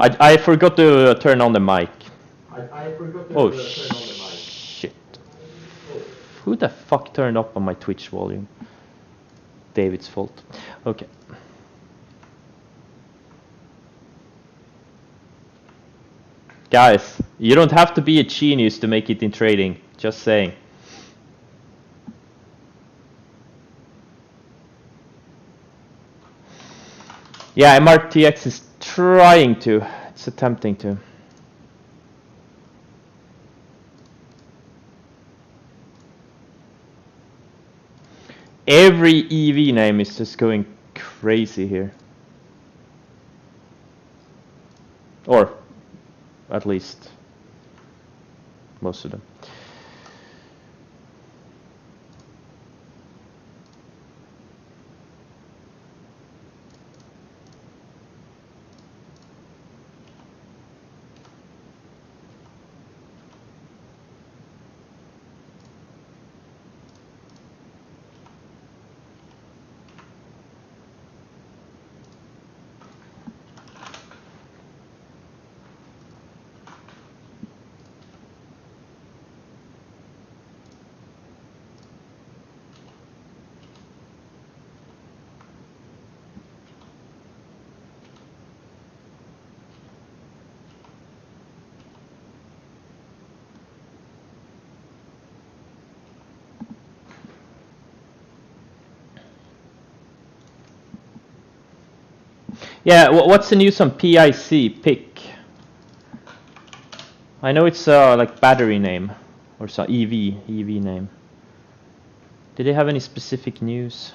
I forgot to turn on the mic. I forgot to Oh turn on the mic. shit. Who the fuck turned up on my Twitch volume? David's fault. Okay. Guys, you don't have to be a genius to make it in trading. Just saying. Yeah, MRTX is trying to. It's attempting to. Every EV name is just going crazy here. Or at least most of them. Yeah, what's the news on PIC? I know it's like battery name or some EV name. Did they have any specific news?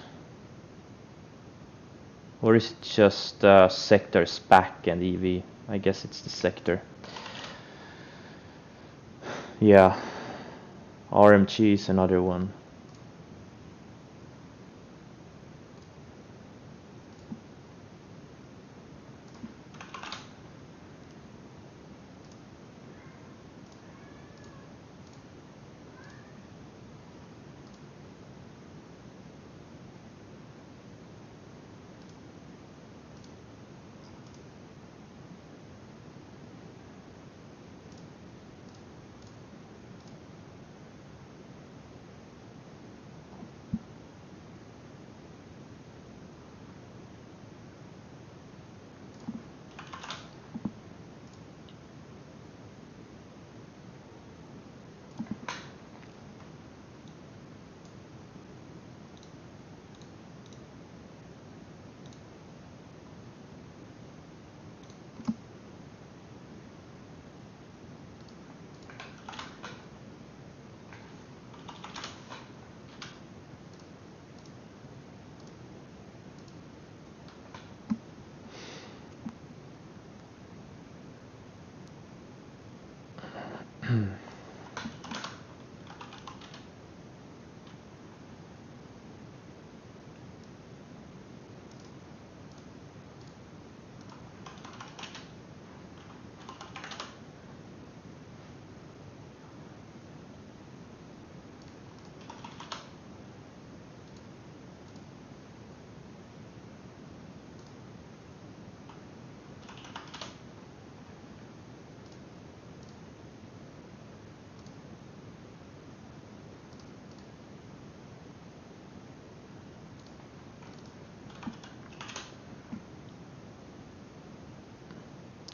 Or is it just sector SPAC and EV? I guess it's the sector. Yeah. RMG is another one.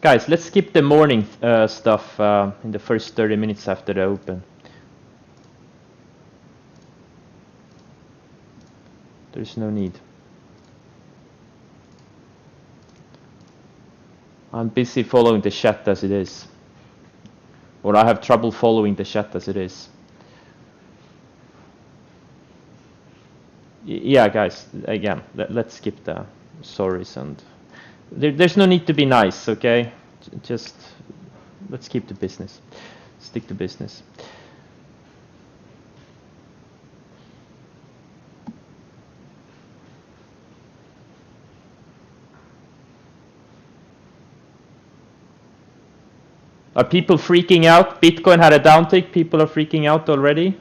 Guys, let's skip the morning stuff in the first 30 minutes after the open. There's no need. I'm busy following the chat as it is. Or I have trouble following the chat as it is. Yeah, guys, again, let's skip the sorries and... There's no need to be nice, okay? Just let's keep the business. Stick to business. Are people freaking out? Bitcoin had a downtick. People are freaking out already.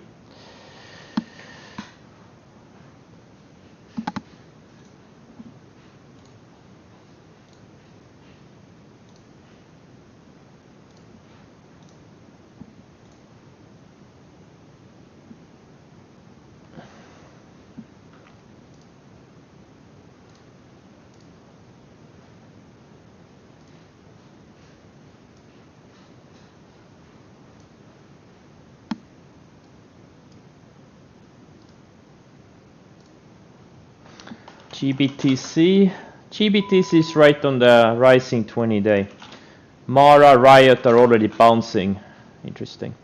GBTC. GBTC is right on the rising 20-day. Mara, Riot are already bouncing. Interesting.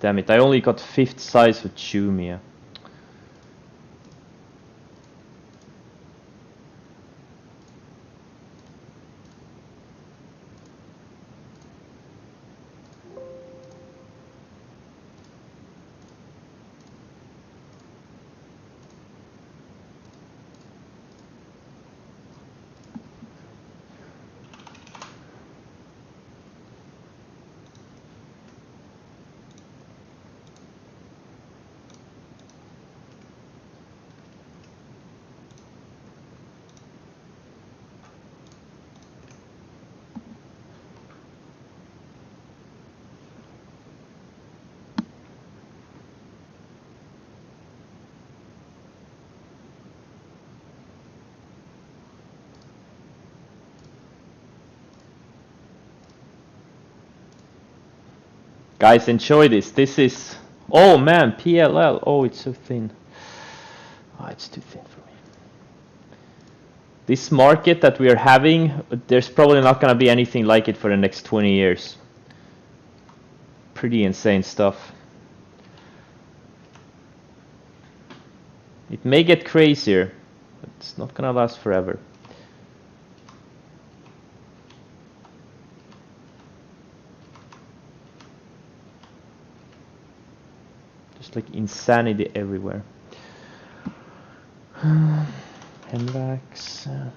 Damn it, I only got 5th size with Shumia. Guys, enjoy this. This is... Oh man, PLL. Oh, it's so thin. Oh, it's too thin for me. This market that we are having, there's probably not going to be anything like it for the next 20 years. Pretty insane stuff. It may get crazier, but it's not going to last forever. Just like insanity everywhere. Henvax.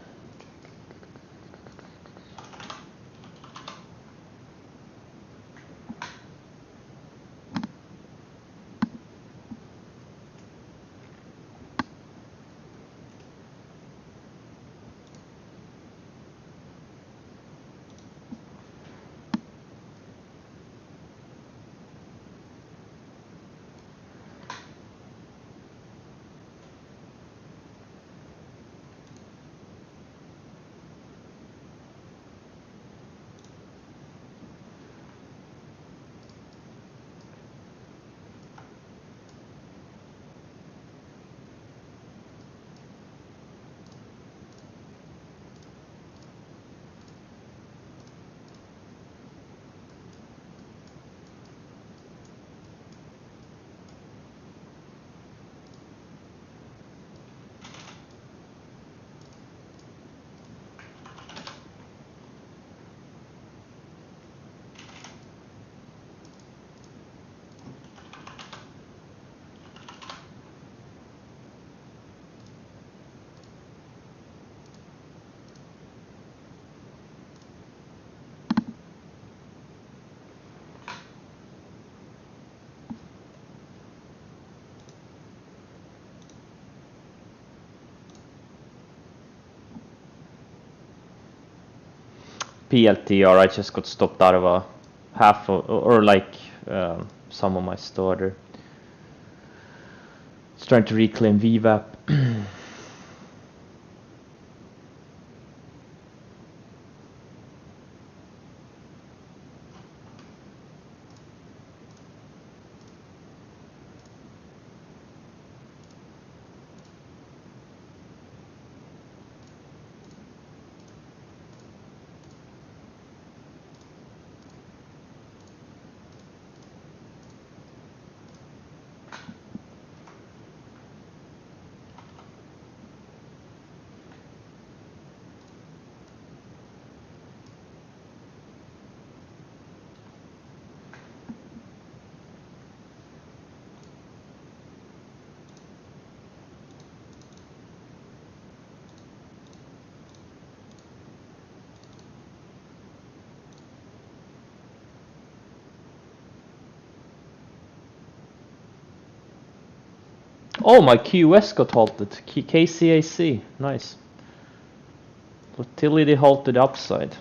PLTR, I just got stopped out of a half of, or like some of my starter. It's trying to reclaim VWAP. Oh, my QS got halted. KCAC. Nice. Volatility halted upside.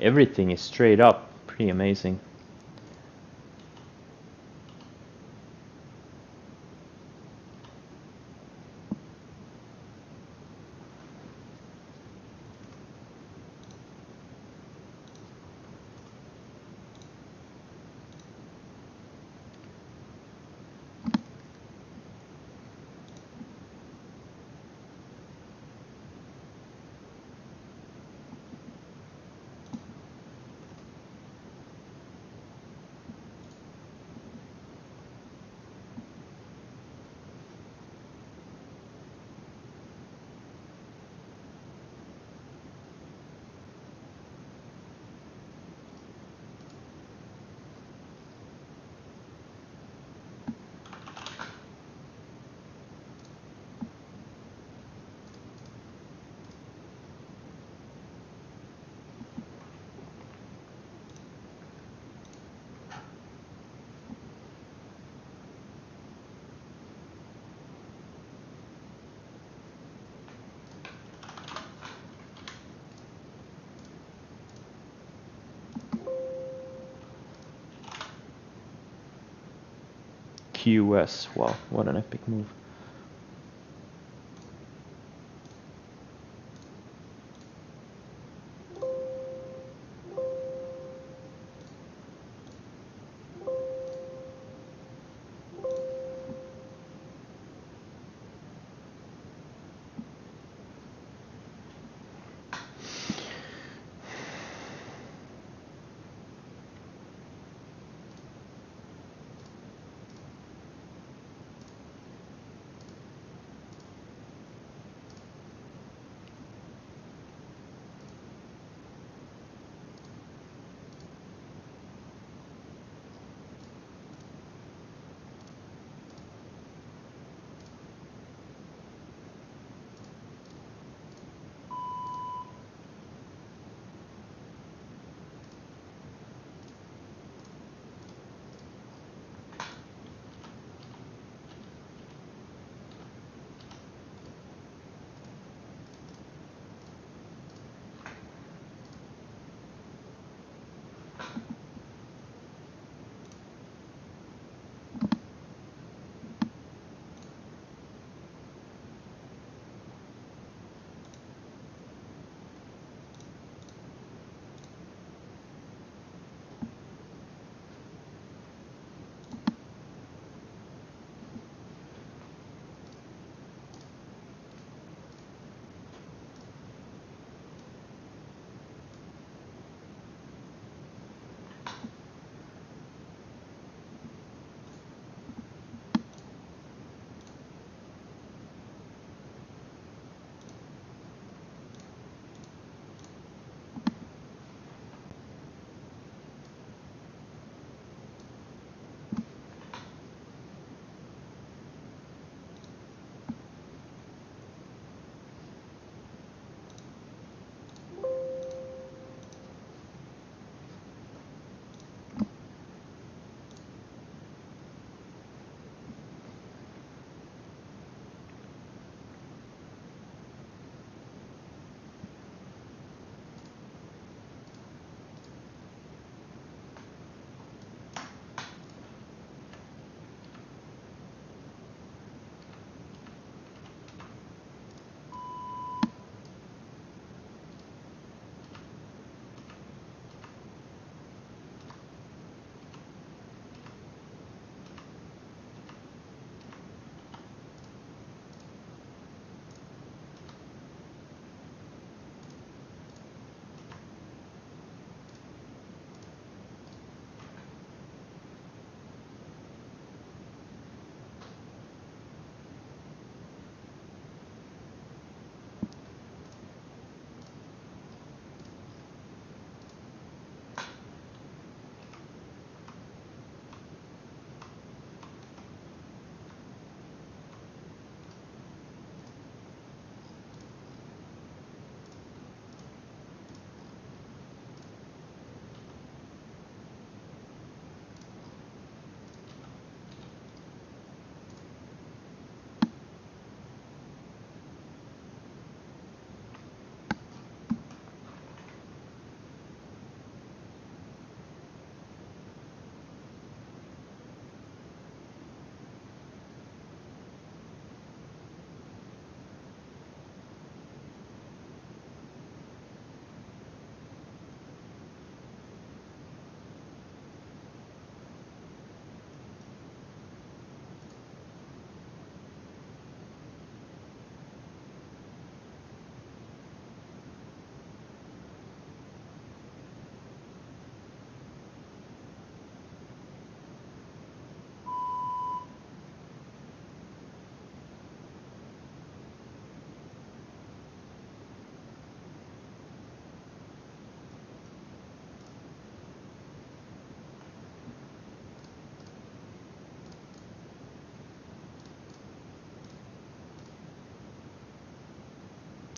Everything is straight up. Pretty amazing. QS. Wow, what an epic move.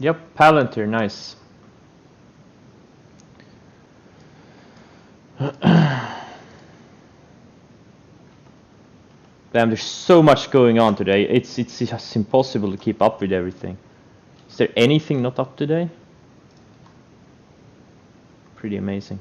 Yep, Palantir, nice. Damn, there's so much going on today. It's just impossible to keep up with everything. Is there anything not up today? Pretty amazing.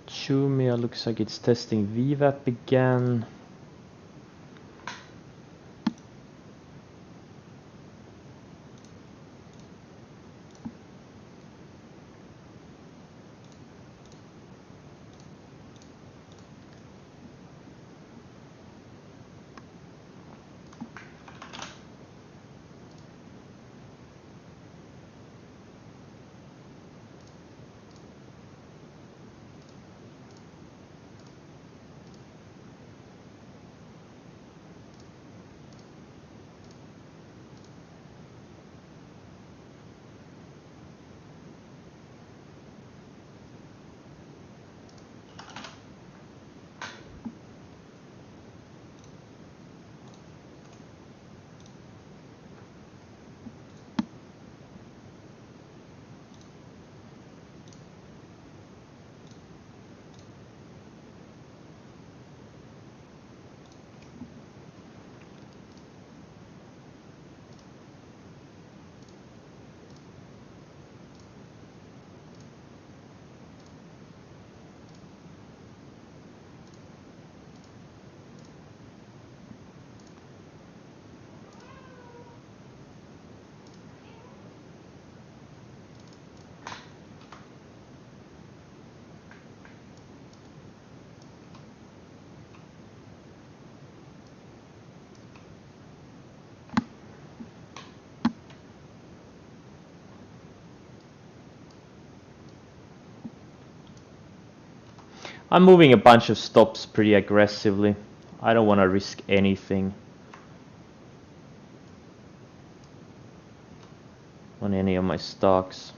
Jumia looks like it's testing VWAP again. I'm moving a bunch of stops pretty aggressively. I don't want to risk anything on any of my stocks.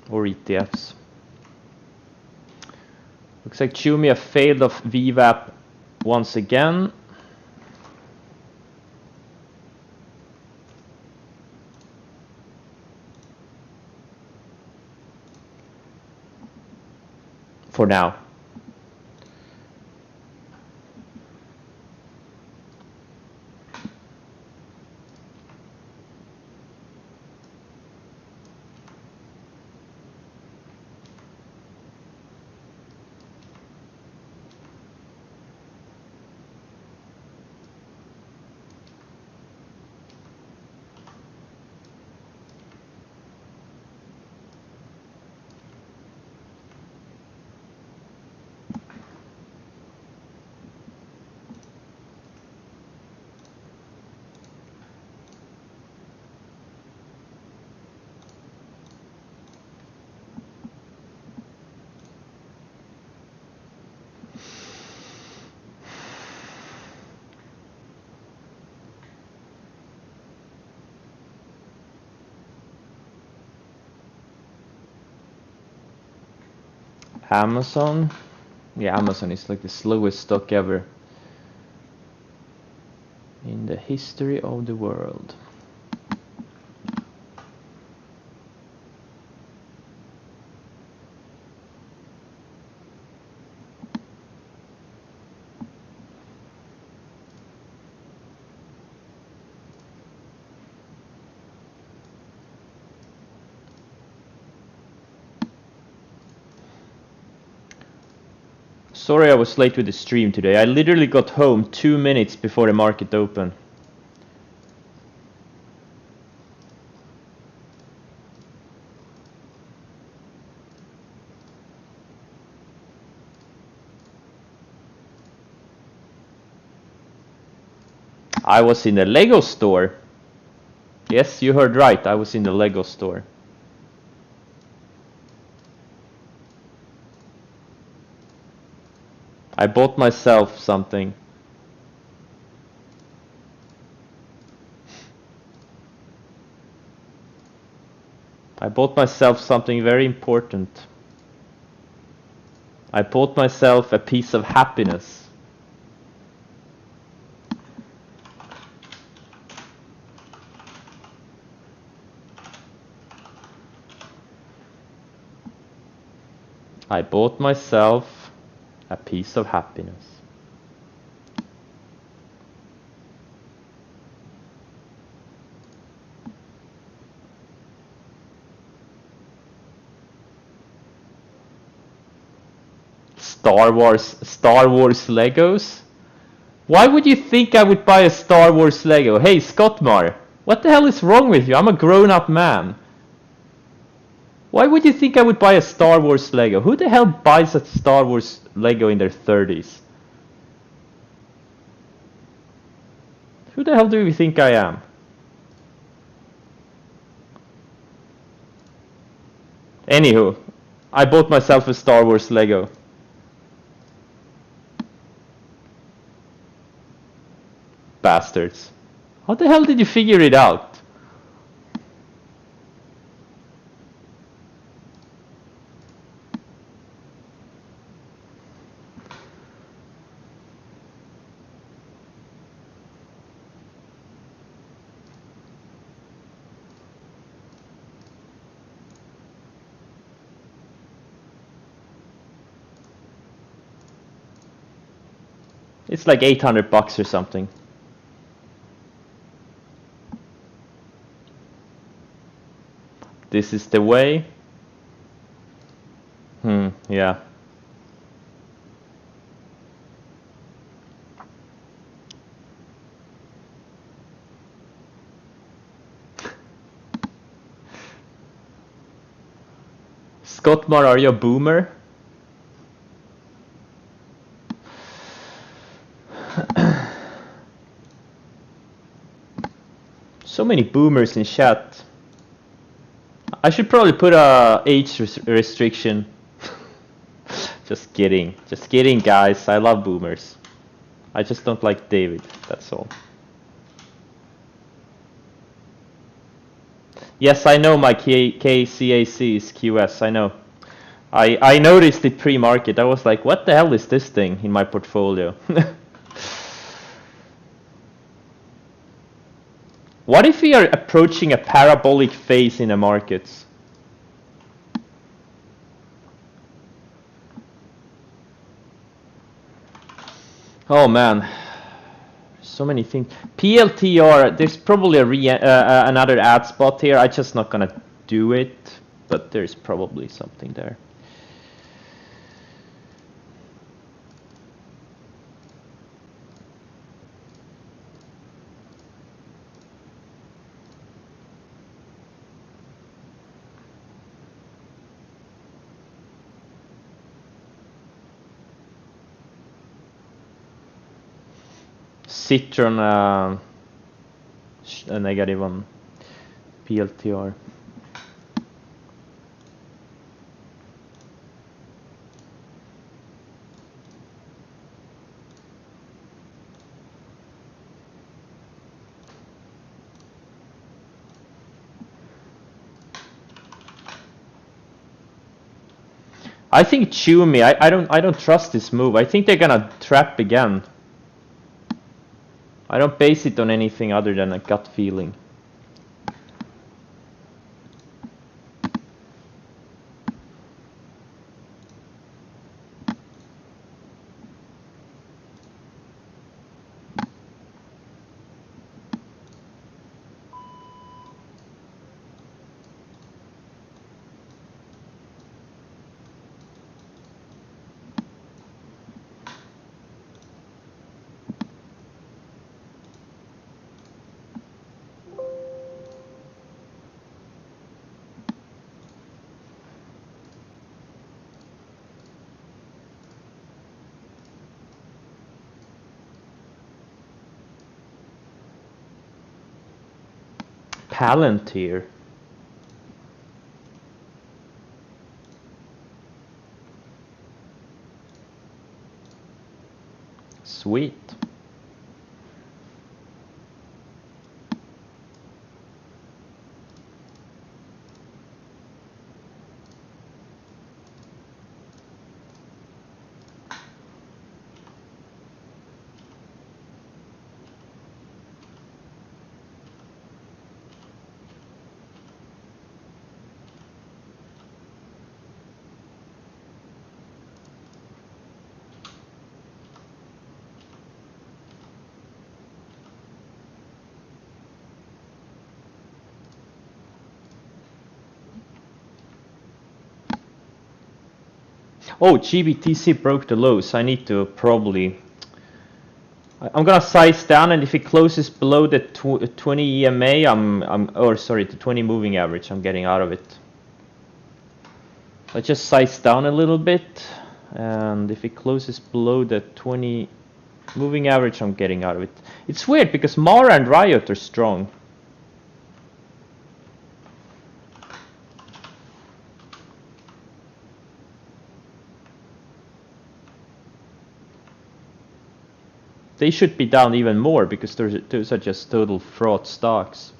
Or ETFs. Looks like Jumia failed off VWAP once again. For now. Amazon. Yeah, Amazon is like the slowest stock ever in the history of the world. Sorry I was late with the stream today. I literally got home 2 minutes before the market opened. I was in the Lego store. Yes, you heard right. I was in the Lego store. I bought myself something. I bought myself something very important. I bought myself a piece of happiness. I bought myself a piece of happiness. Star Wars Legos? Why would you think I would buy a Star Wars Lego? Hey, Scottmar, what the hell is wrong with you? I'm a grown-up man. Why would you think I would buy a Star Wars Lego? Who the hell buys a Star Wars Lego in their 30s? Who the hell do you think I am? Anywho, I bought myself a Star Wars Lego. Bastards. How the hell did you figure it out? It's like 800 bucks or something. This is the way. Yeah. Scottmar, are you a boomer? So many boomers in chat. I should probably put a age restriction. Just kidding. Just kidding, guys. I love boomers. I just don't like David. That's all. Yes, I know my KCAC is QS. I know. I noticed it pre-market. I was like, what the hell is this thing in my portfolio? What if we are approaching a parabolic phase in the markets? Oh man, so many things. PLTR, there's probably another ad spot here. I'm just not gonna do it, but there's probably something there. Citron, a negative on PLTR. I think chew me. I don't trust this move. I think they're gonna trap again. I don't base it on anything other than a gut feeling. Palantir. Sweet. Oh, GBTC broke the lows. I need to probably... I'm gonna size down, and if it closes below the 20 EMA, or sorry, the 20 moving average, I'm getting out of it. I just size down a little bit, and if it closes below the 20 moving average, I'm getting out of it. It's weird because Mara and Riot are strong. They should be down even more because those are just total fraud stocks.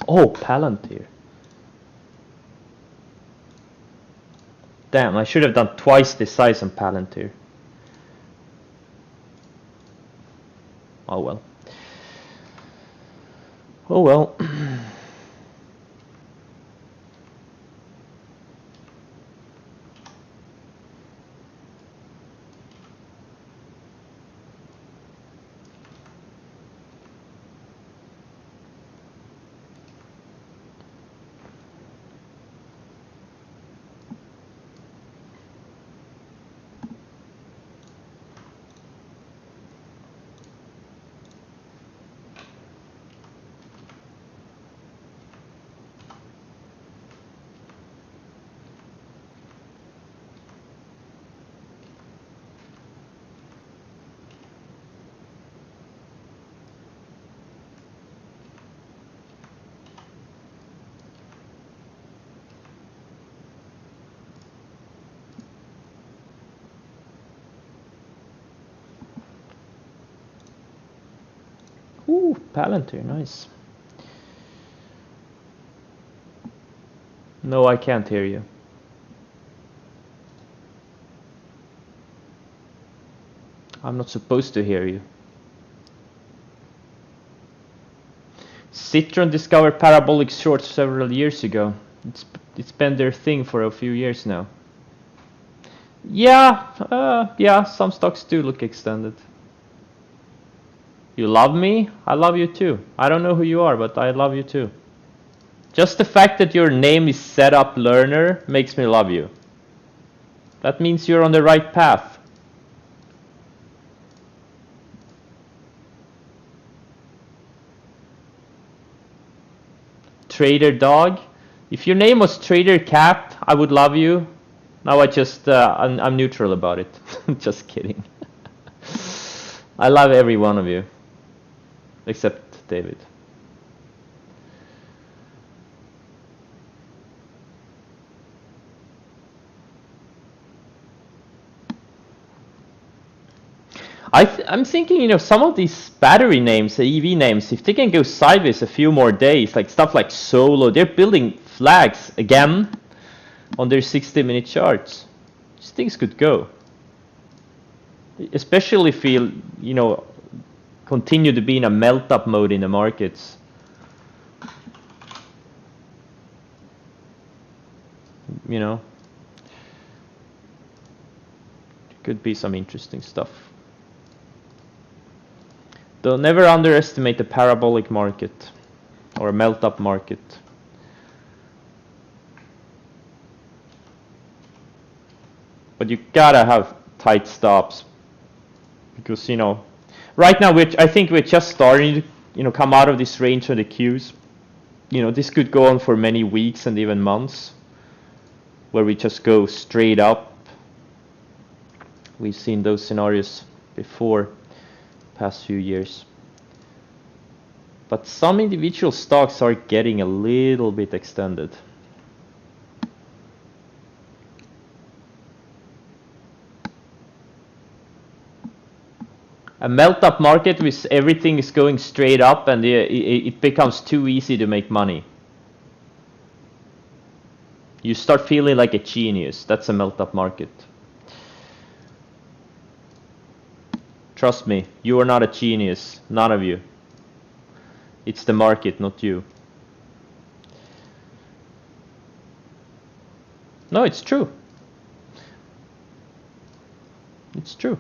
Oh, Palantir. Damn, I should have done twice the size on Palantir. Oh well. Oh well. Ooh, Palantir, nice. No, I can't hear you. I'm not supposed to hear you. Citron discovered parabolic shorts several years ago. It's been their thing for a few years now. Yeah, some stocks do look extended. You love me? I love you too. I don't know who you are, but I love you too. Just the fact that your name is Setup Learner makes me love you. That means you're on the right path. Trader Dog. If your name was Trader Cat, I would love you. Now I'm neutral about it. Just kidding. I love every one of you. Except David. I'm thinking, some of these battery names, the EV names, if they can go sideways a few more days, like stuff like Solo, they're building flags again on their 60-minute charts. These things could go. Especially if we, continue to be in a melt-up mode in the markets. Could be some interesting stuff. Though never underestimate the parabolic market or a melt-up market. But you gotta have tight stops because right now I think we're just starting to come out of this range of the Qs. This could go on for many weeks and even months, where we just go straight up. We've seen those scenarios before, past few years. But some individual stocks are getting a little bit extended. A melt-up market with everything is going straight up and it becomes too easy to make money. You start feeling like a genius. That's a melt-up market. Trust me, you are not a genius. None of you. It's the market, not you. No, it's true. It's true.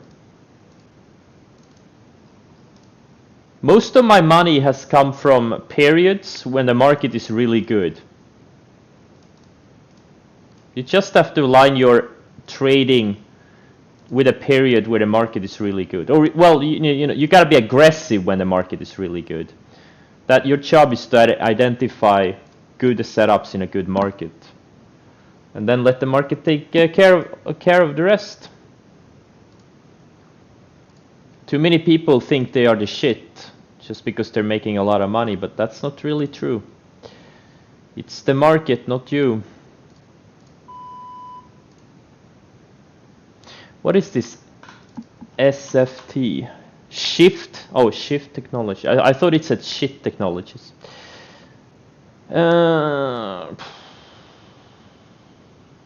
Most of my money has come from periods when the market is really good. You just have to align your trading with a period where the market is really good. Or you got to be aggressive when the market is really good. That your job is to identify good setups in a good market, and then let the market take care of the rest. Too many people think they are the shit just because they're making a lot of money, but that's not really true. It's the market, not you. What is this SFT? Shift? Oh, Shift Technology. I thought it said Shit Technologies. Well,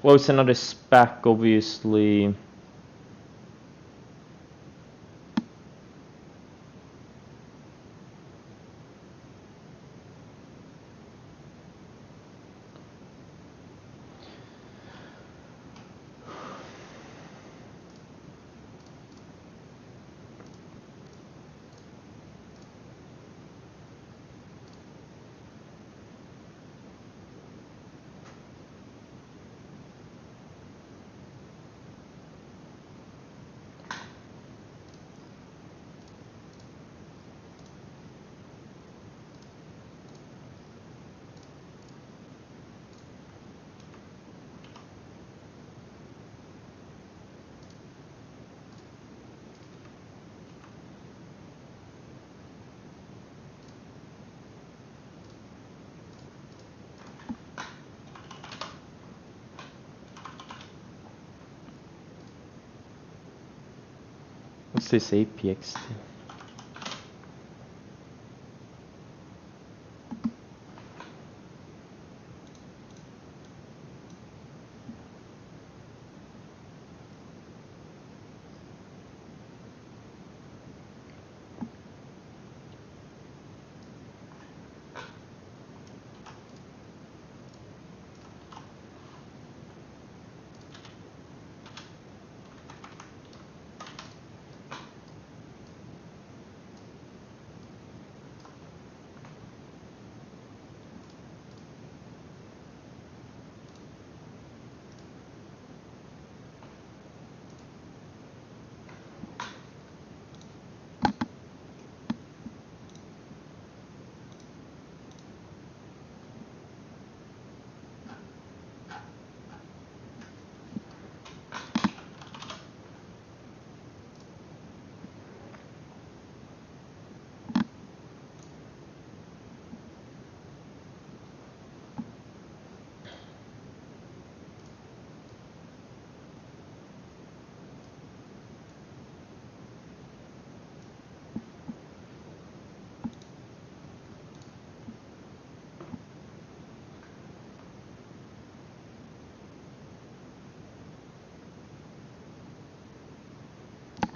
it's another SPAC, obviously. What's this APXT?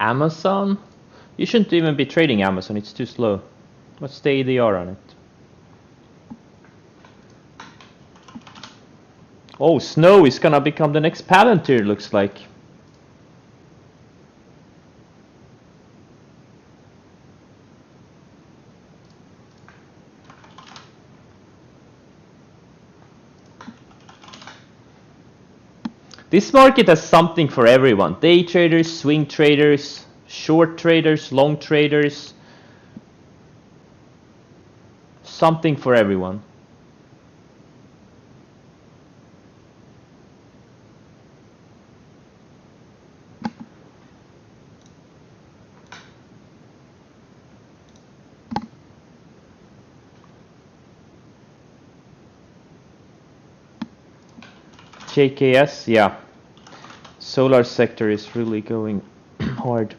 Amazon? You shouldn't even be trading Amazon, it's too slow. What's the ADR on it? Oh, Snow is gonna become the next Palantir, looks like. This market has something for everyone. Day traders, swing traders, short traders, long traders. Something for everyone. JKS, yeah. Solar sector is really going hard.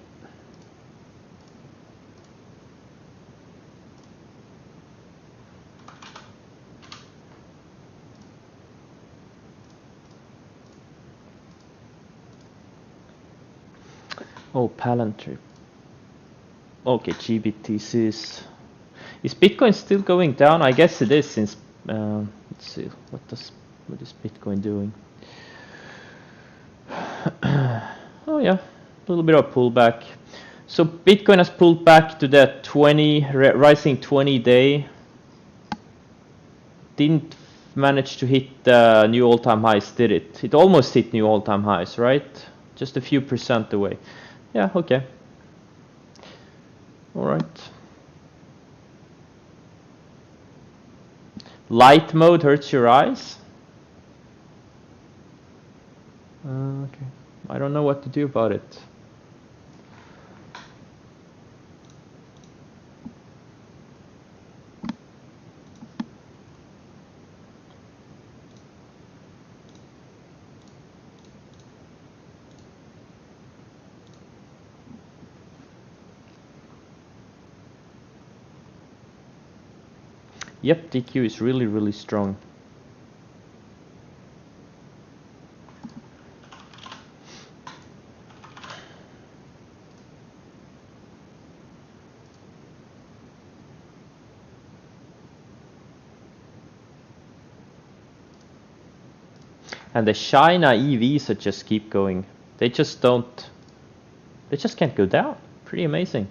Oh, Palantir. Okay, GBTC is Bitcoin still going down? I guess it is, since let's see, what is Bitcoin doing? Oh yeah, a little bit of pullback. So Bitcoin has pulled back to the rising 20-day. Didn't manage to hit the new all-time highs, did it? It almost hit new all-time highs, right? Just a few percent away. Yeah, okay. All right. Light mode hurts your eyes? Okay. I don't know what to do about it. Yep, DQ is really, really strong. And the China EVs that just keep going. They just can't go down. Pretty amazing.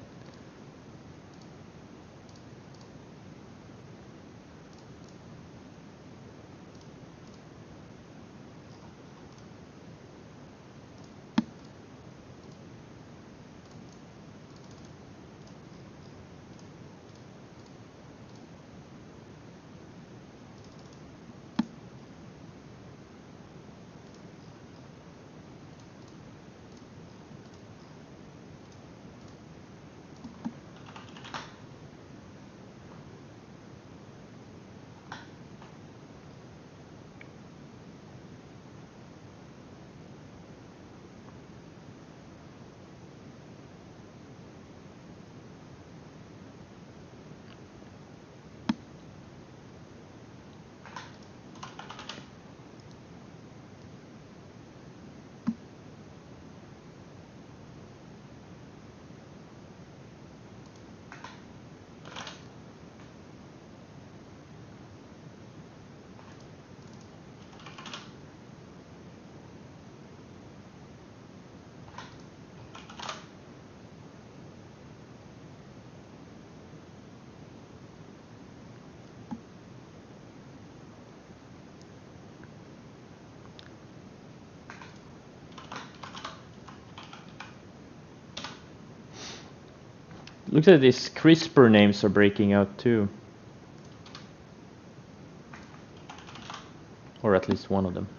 Look at these CRISPR names are breaking out too. Or at least one of them.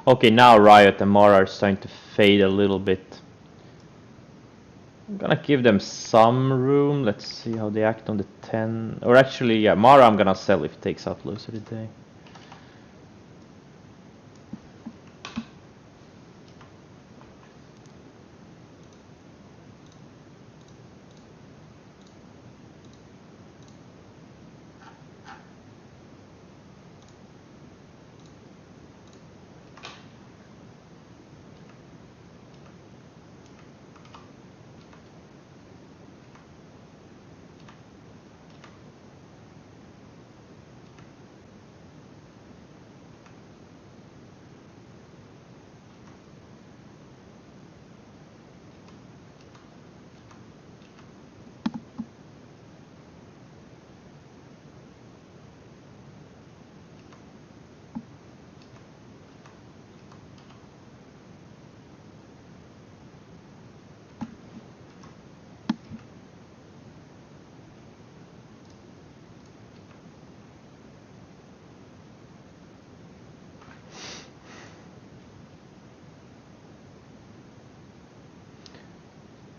Okay, now Riot and Mara are starting to fade a little bit. I'm gonna give them some room. Let's see how they act on the 10. Or actually, yeah, Mara I'm gonna sell if it takes out lows of the day.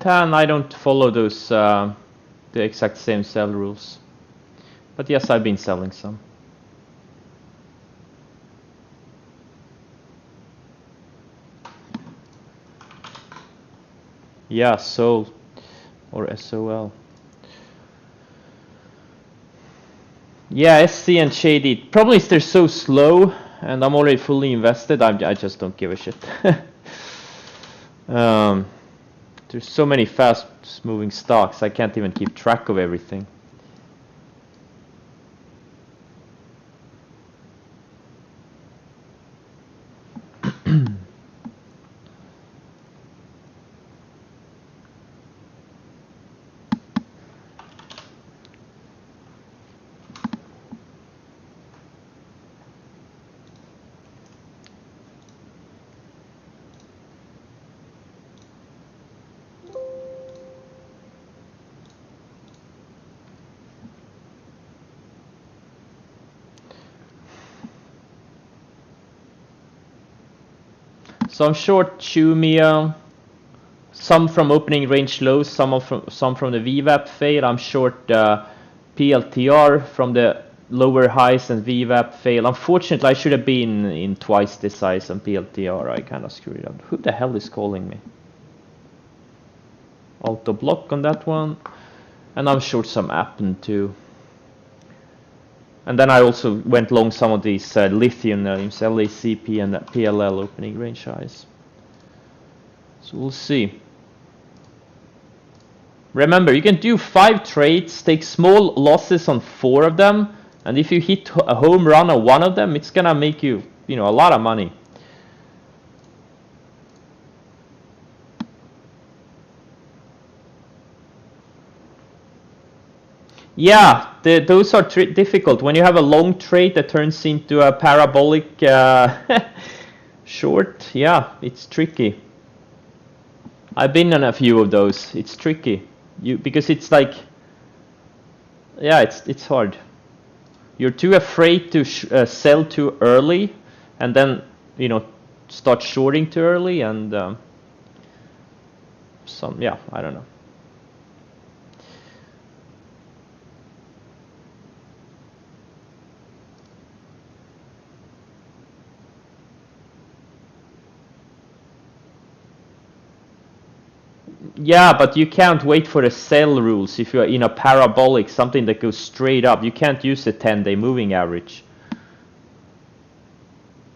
Tan, I don't follow those the exact same sell rules. But yes, I've been selling some. Yeah, SOL or SOL. Yeah, SC and Shady. Problem is they're so slow, and I'm already fully invested. I just don't give a shit. There's so many fast-moving stocks. I can't even keep track of everything. So I'm short Chumia, some from opening range lows, some from the VWAP fail. I'm short PLTR from the lower highs and VWAP fail. Unfortunately, I should have been in twice this size on PLTR. I kind of screwed up. Who the hell is calling me? Auto block on that one, and I'm short some Appen too. And then I also went long some of these lithium names, LACP and PLL opening range highs. So we'll see. Remember, you can do 5 trades, take small losses on 4 of them, and if you hit a home run on one of them, it's gonna make you, a lot of money. Yeah, those are difficult. When you have a long trade that turns into a parabolic short, yeah, it's tricky. I've been on a few of those. It's tricky. Because it's like, yeah, it's hard. You're too afraid to sell too early, and then start shorting too early, and yeah, I don't know. Yeah, but you can't wait for the sell rules if you're in a parabolic, something that goes straight up. You can't use the 10-day moving average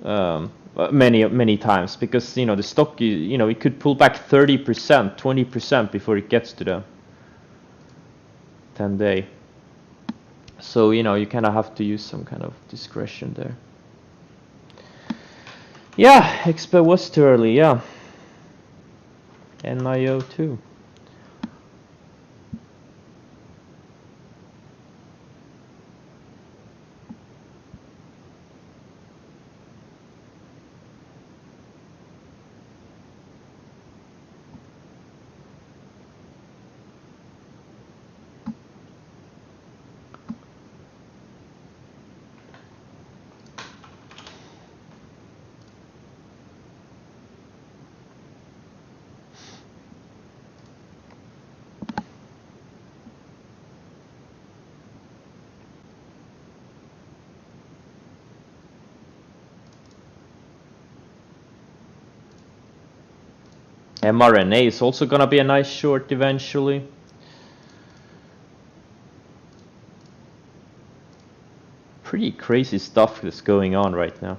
many times, because the stock, it could pull back 30%, 20% before it gets to the 10-day. So you kind of have to use some kind of discretion there. Yeah, XP was too early. Yeah, NIO too. mRNA is also gonna be a nice short eventually. Pretty crazy stuff that's going on right now.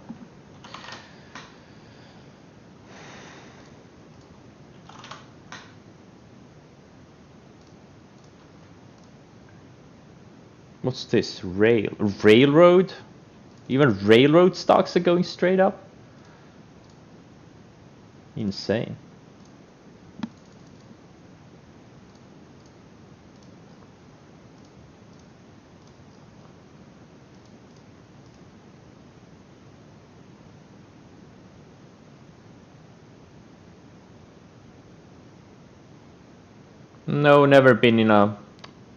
What's this? Railroad? Even railroad stocks are going straight up? Insane. No, never been in a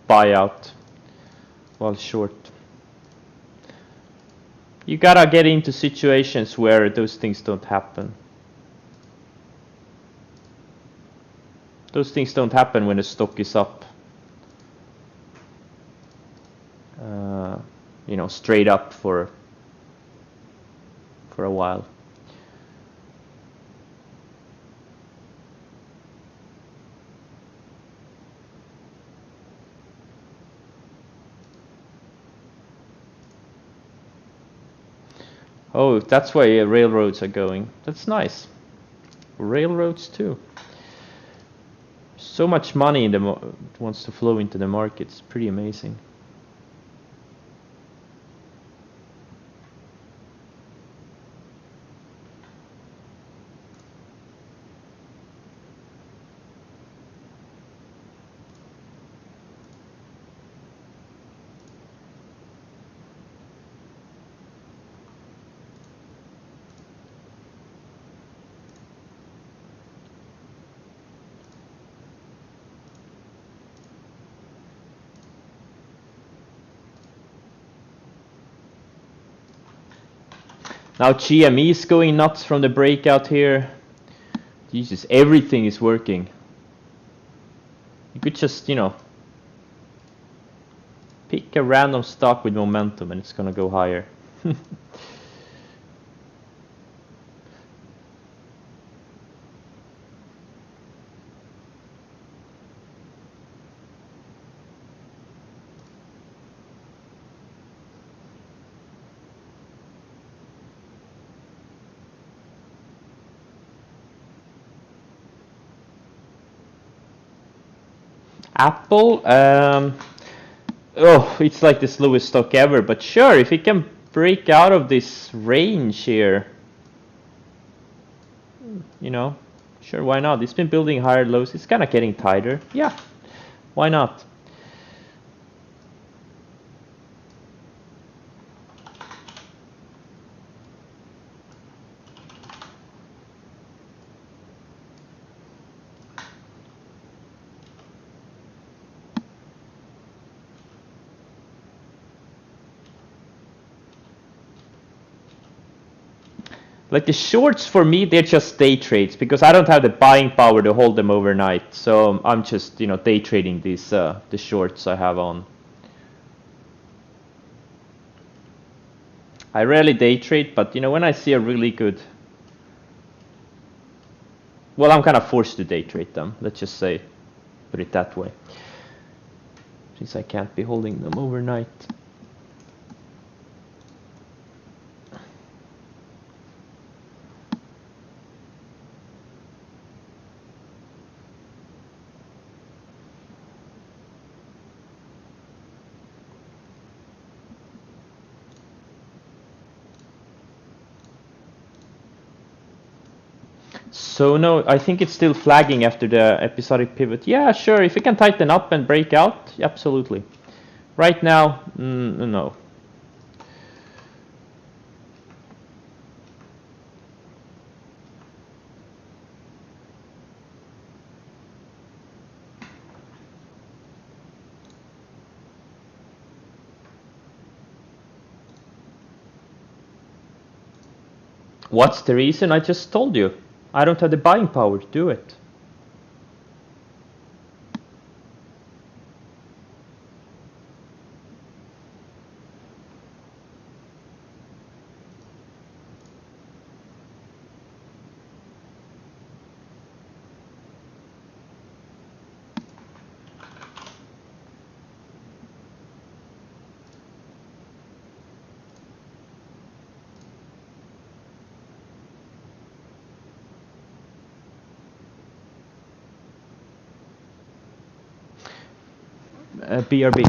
buyout while short. You gotta get into situations where those things don't happen. Those things don't happen when the stock is up. You know, straight up for a while. Oh, that's why railroads are going. That's nice. Railroads too. So much money in the wants to flow into the market. It's pretty amazing. Now GME is going nuts from the breakout here. Jesus, everything is working. You could just, you know, pick a random stock with momentum and it's gonna go higher. Apple, oh, it's like the slowest stock ever, but sure, if it can break out of this range here, you know, sure, why not? It's been building higher lows, it's kind of getting tighter. Yeah, why not? Like the shorts for me, they're just day trades because I don't have the buying power to hold them overnight. So I'm just, you know, day trading these the shorts I have on. I rarely day trade, but you know, when I see a really good, well, I'm kind of forced to day trade them. Let's just say, put it that way, since I can't be holding them overnight. So no, I think it's still flagging after the episodic pivot. Yeah, sure, if it can tighten up and break out, absolutely. Right now, no. What's the reason? I just told you. I don't have the buying power to do it. BRB.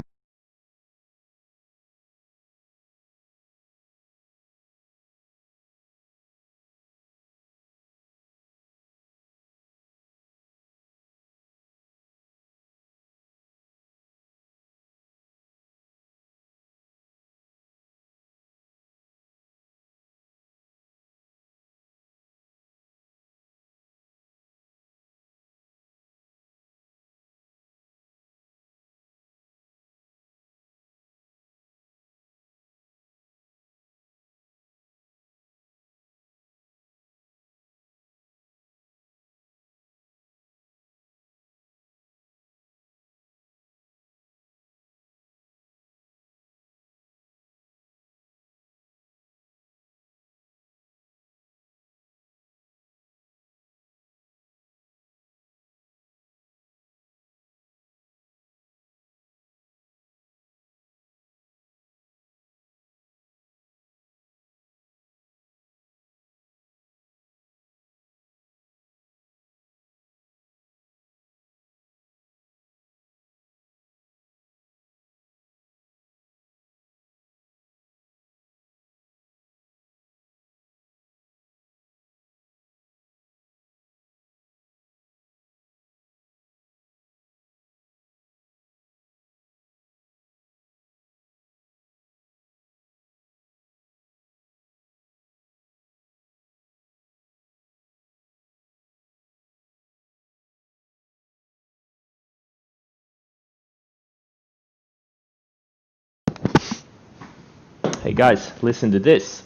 Hey guys, listen to this.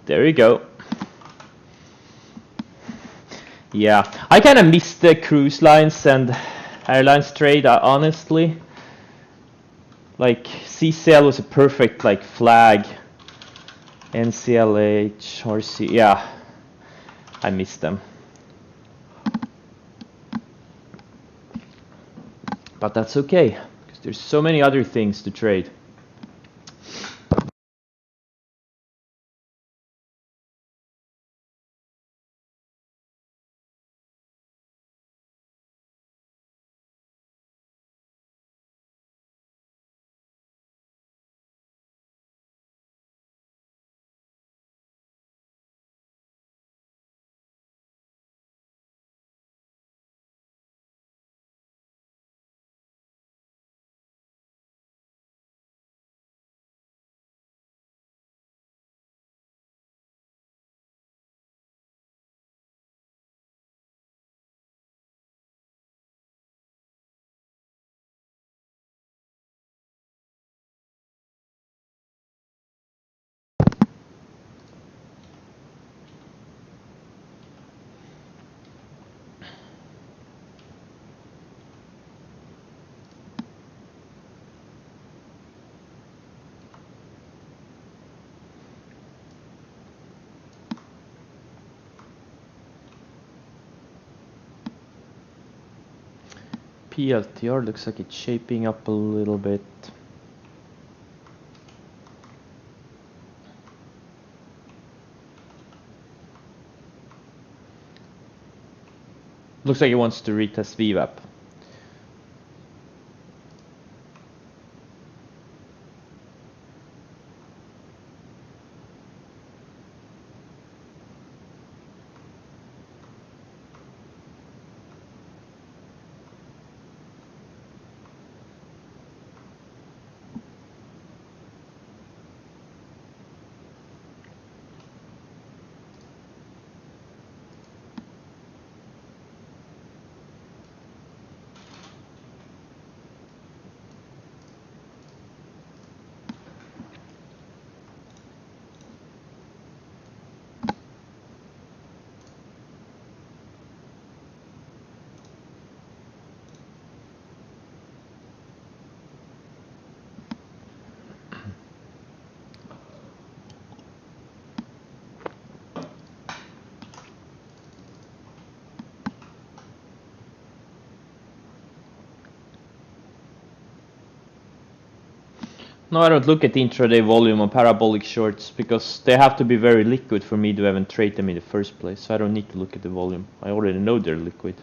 There you go. Yeah, I kind of missed the cruise lines and airlines trade, honestly. Like, CCL was a perfect, like, flag. NCLH, RC, yeah. I missed them. But that's okay, because there's so many other things to trade. PLTR looks like it's shaping up a little bit. Looks like it wants to retest VWAP. No, I don't look at intraday volume on parabolic shorts because they have to be very liquid for me to even trade them in the first place. So I don't need to look at the volume. I already know they're liquid.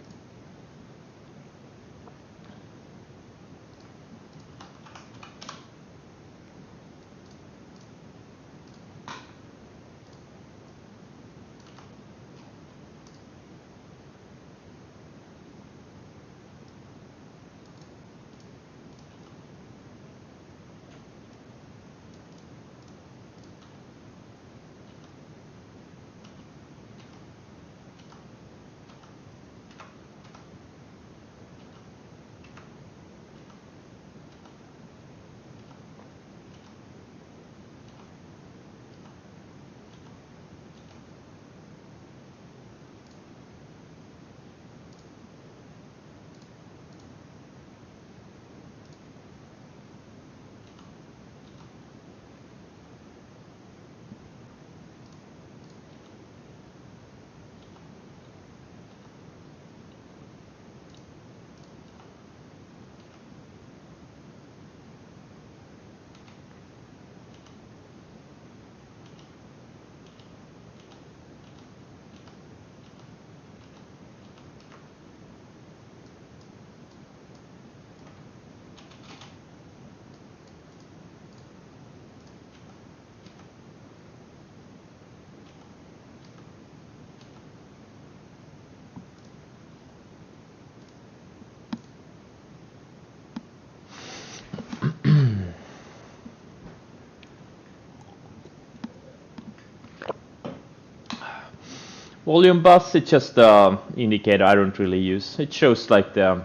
Volume bus, it's just the indicator I don't really use. It shows like the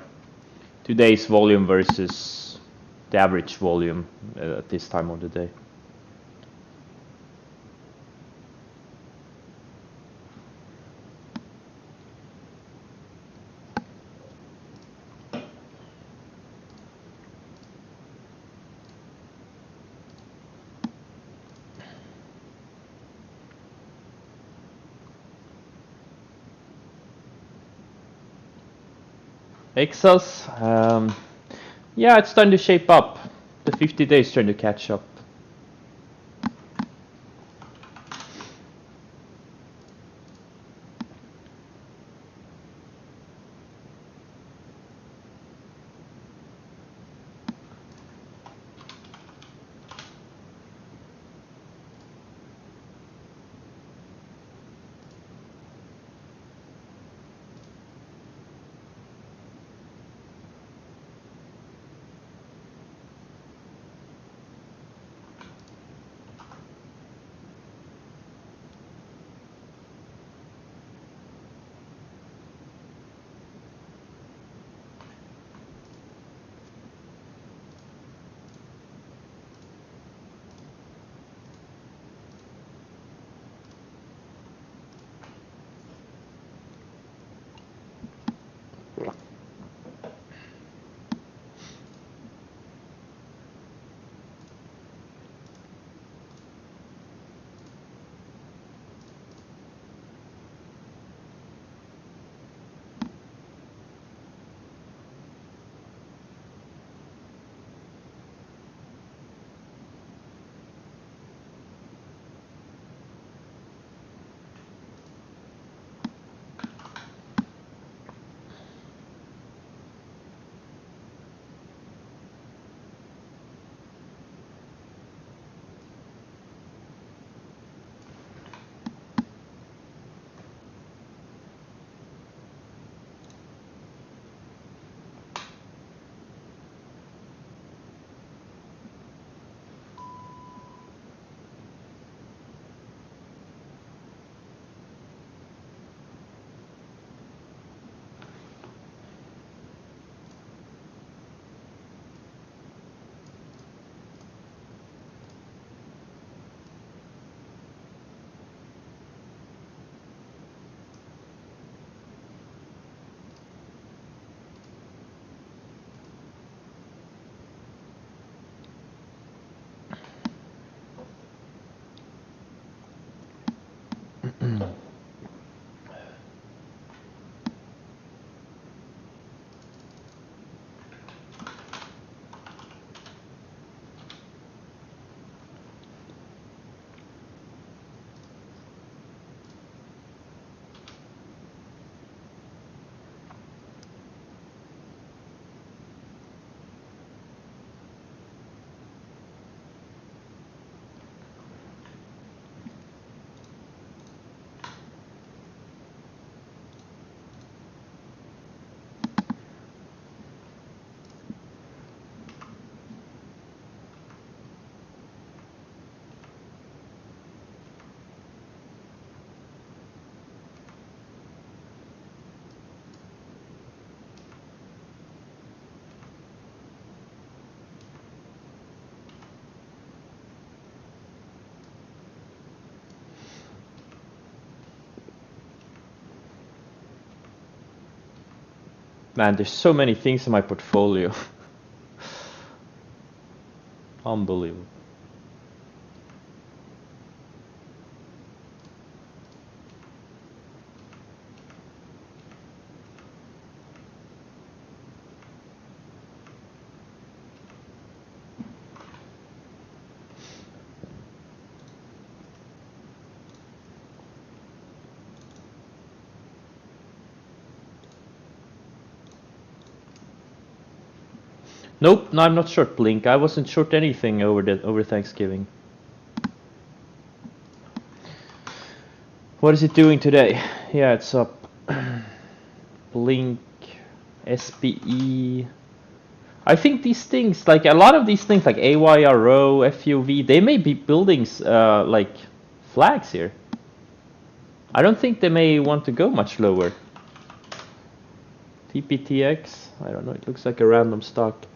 today's volume versus the average volume at this time of the day. Exos, yeah, it's starting to shape up. The 50 days trying to catch up. Man, there's so many things in my portfolio. Unbelievable. Nope, no, I'm not short Blink. I wasn't short anything over Thanksgiving. What is it doing today? Yeah, it's up. Blink, SPE. I think these things, like a lot of these things, like AYRO, FUV, they may be buildings like flags here. I don't think they may want to go much lower. TPTX, I don't know, it looks like a random stock.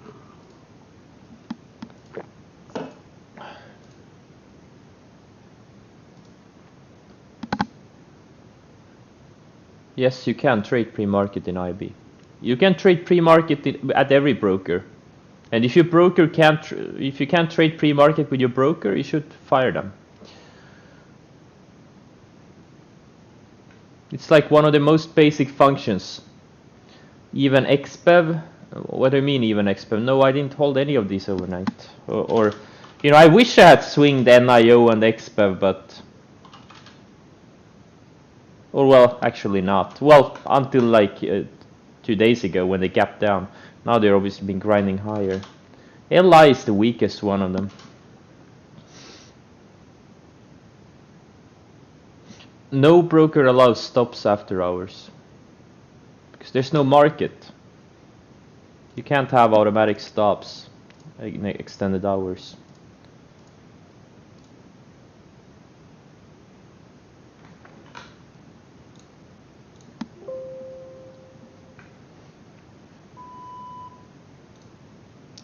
Yes, you can trade pre-market in IB. You can trade pre-market at every broker. And if your broker if you can't trade pre-market with your broker, you should fire them. It's like one of the most basic functions. Even XBEV, what do you mean even XBEV? No, I didn't hold any of these overnight. Or you know, I wish I had swinged NIO and XBEV, but... Or well, actually not. Well, until like 2 days ago when they gapped down. Now they're obviously been grinding higher. LI is the weakest one of them. No broker allows stops after hours. Because there's no market. You can't have automatic stops in extended hours.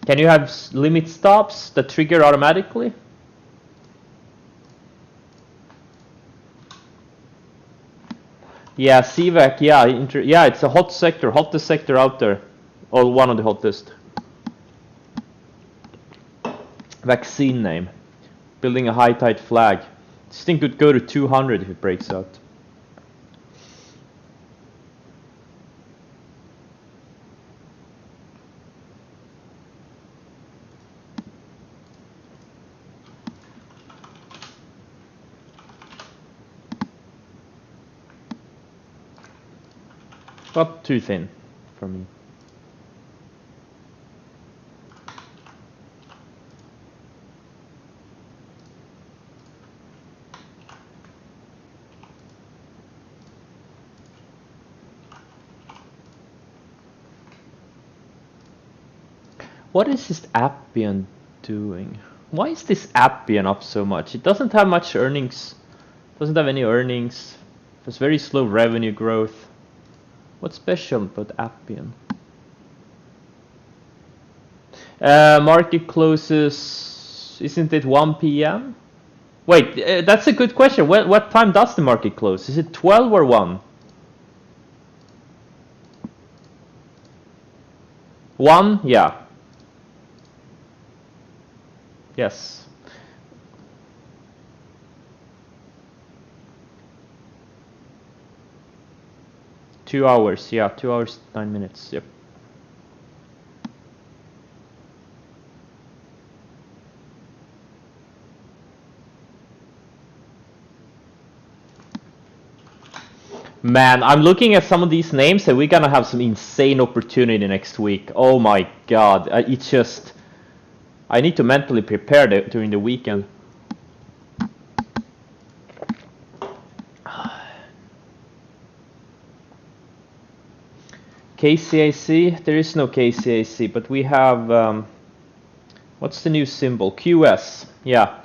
Can you have limit stops that trigger automatically? Yeah, CVAC, yeah, it's a hot sector, hottest sector out there. Or one of the hottest. Vaccine name. Building a high tide flag. This thing could go to 200 if it breaks out. But too thin for me. What is this Appian doing? Why is this Appian up so much? It doesn't have much earnings. Doesn't have any earnings. It's very slow revenue growth. What's special about Appian? Market closes, isn't it 1 p.m.? Wait, that's a good question. What time does the market close? Is it 12 or 1? 1? Yeah. Yes. Two hours, yeah, 2 hours, 9 minutes, yep. Man, I'm looking at some of these names and we're gonna have some insane opportunity next week. Oh my god, it's just... I need to mentally prepare during the weekend. KCAC, there is no KCAC, but we have, what's the new symbol? QS, yeah.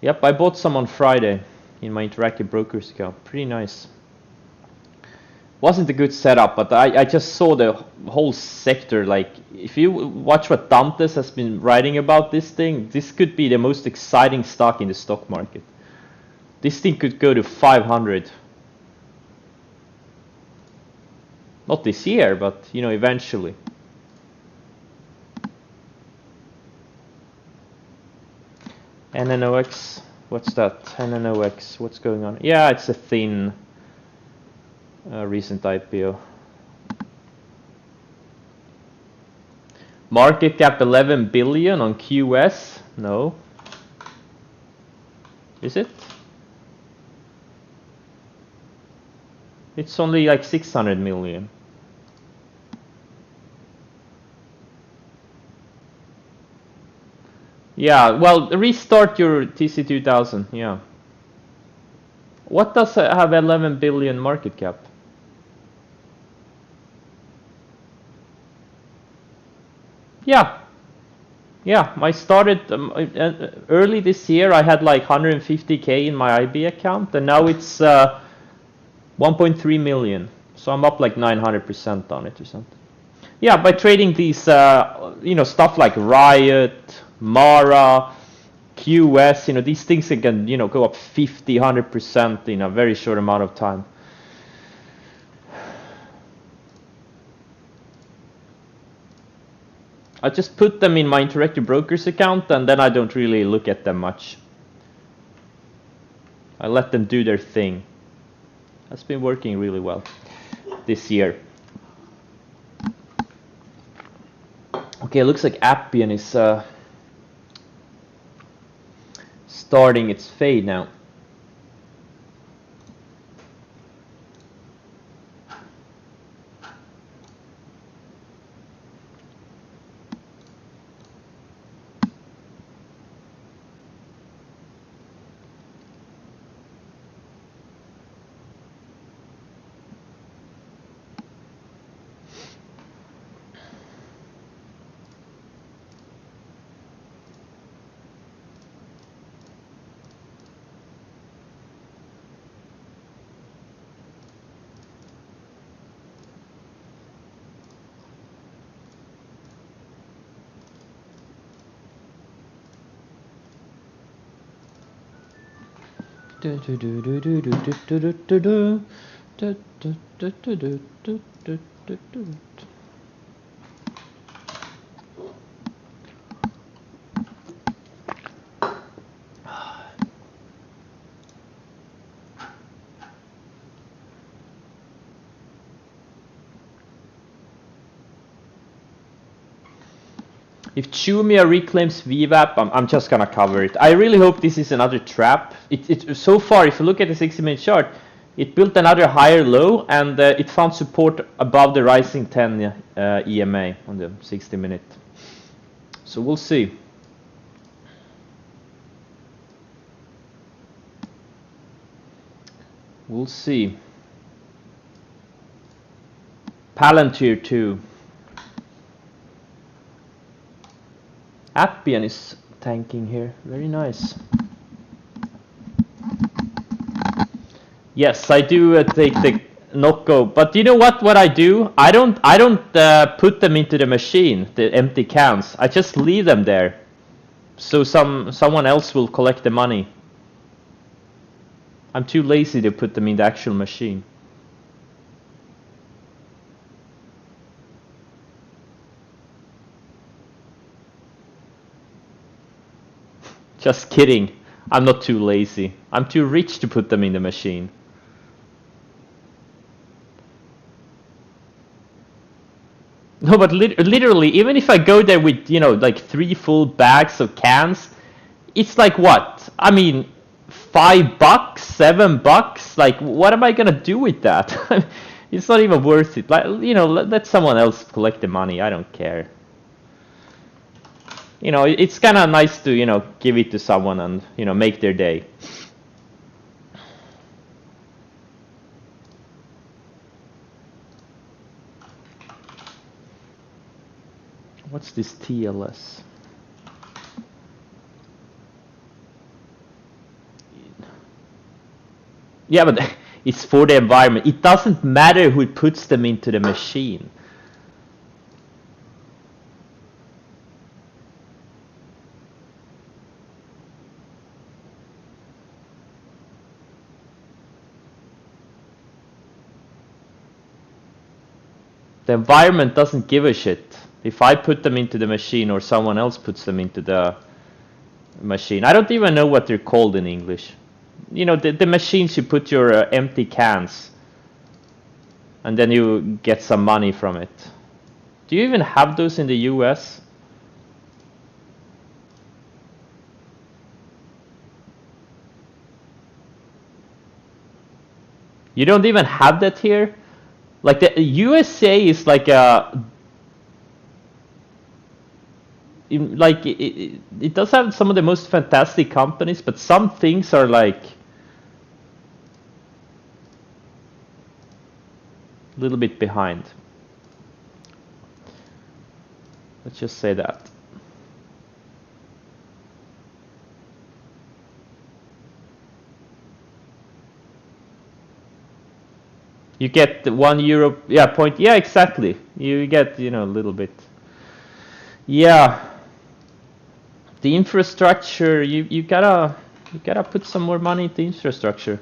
Yep, I bought some on Friday in my Interactive Brokers account, pretty nice. Wasn't a good setup, but I just saw the whole sector, like, if you watch what Dantes has been writing about this thing, this could be the most exciting stock in the stock market. This thing could go to 500. Not this year, but, you know, eventually. NNOX, what's that? NNOX, what's going on? Yeah, it's a thin recent IPO. Market cap 11 billion on QS? No. Is it? It's only like 600 million. Yeah, well, restart your TC2000, yeah. What does have 11 billion market cap? Yeah. Yeah, I started early this year. I had like 150k in my IB account, and now it's 1.3 million. So I'm up like 900% on it or something. Yeah, by trading these, stuff like Riot, Mara, QS, these things that can, go up 50, 100% in a very short amount of time. I just put them in my Interactive Brokers account and then I don't really look at them much. I let them do their thing. That's been working really well this year. Okay, it looks like Appian is starting its fade now. If Chumia reclaims VWAP, I'm just gonna cover it. I really hope this is another trap. So far, if you look at the 60-minute chart, it built another higher low and it found support above the rising 10 EMA on the 60-minute. So we'll see. We'll see. Palantir 2. Appian is tanking here. Very nice. Yes, I do take the Nocco, but you know what I do? I don't put them into the machine, the empty cans. I just leave them there. So someone else will collect the money. I'm too lazy to put them in the actual machine. Just kidding. I'm not too lazy. I'm too rich to put them in the machine. No, but literally, even if I go there with, like 3 full bags of cans, it's like what? I mean, $5, $7? Like, what am I gonna do with that? It's not even worth it. Like, let someone else collect the money. I don't care. It's kind of nice to, give it to someone and, make their day. What's this TLS? Yeah, but it's for the environment. It doesn't matter who puts them into the machine. The environment doesn't give a shit if I put them into the machine or someone else puts them into the machine. I don't even know what they're called in English. The machines you put your empty cans and then you get some money from it. Do you even have those in the US? You don't even have that here? Like the USA is like it does have some of the most fantastic companies, but some things are like a little bit behind. Let's just say that. You get the €1, yeah, point, yeah, exactly. You get, you know, a little bit. Yeah. The infrastructure, you gotta put some more money into infrastructure.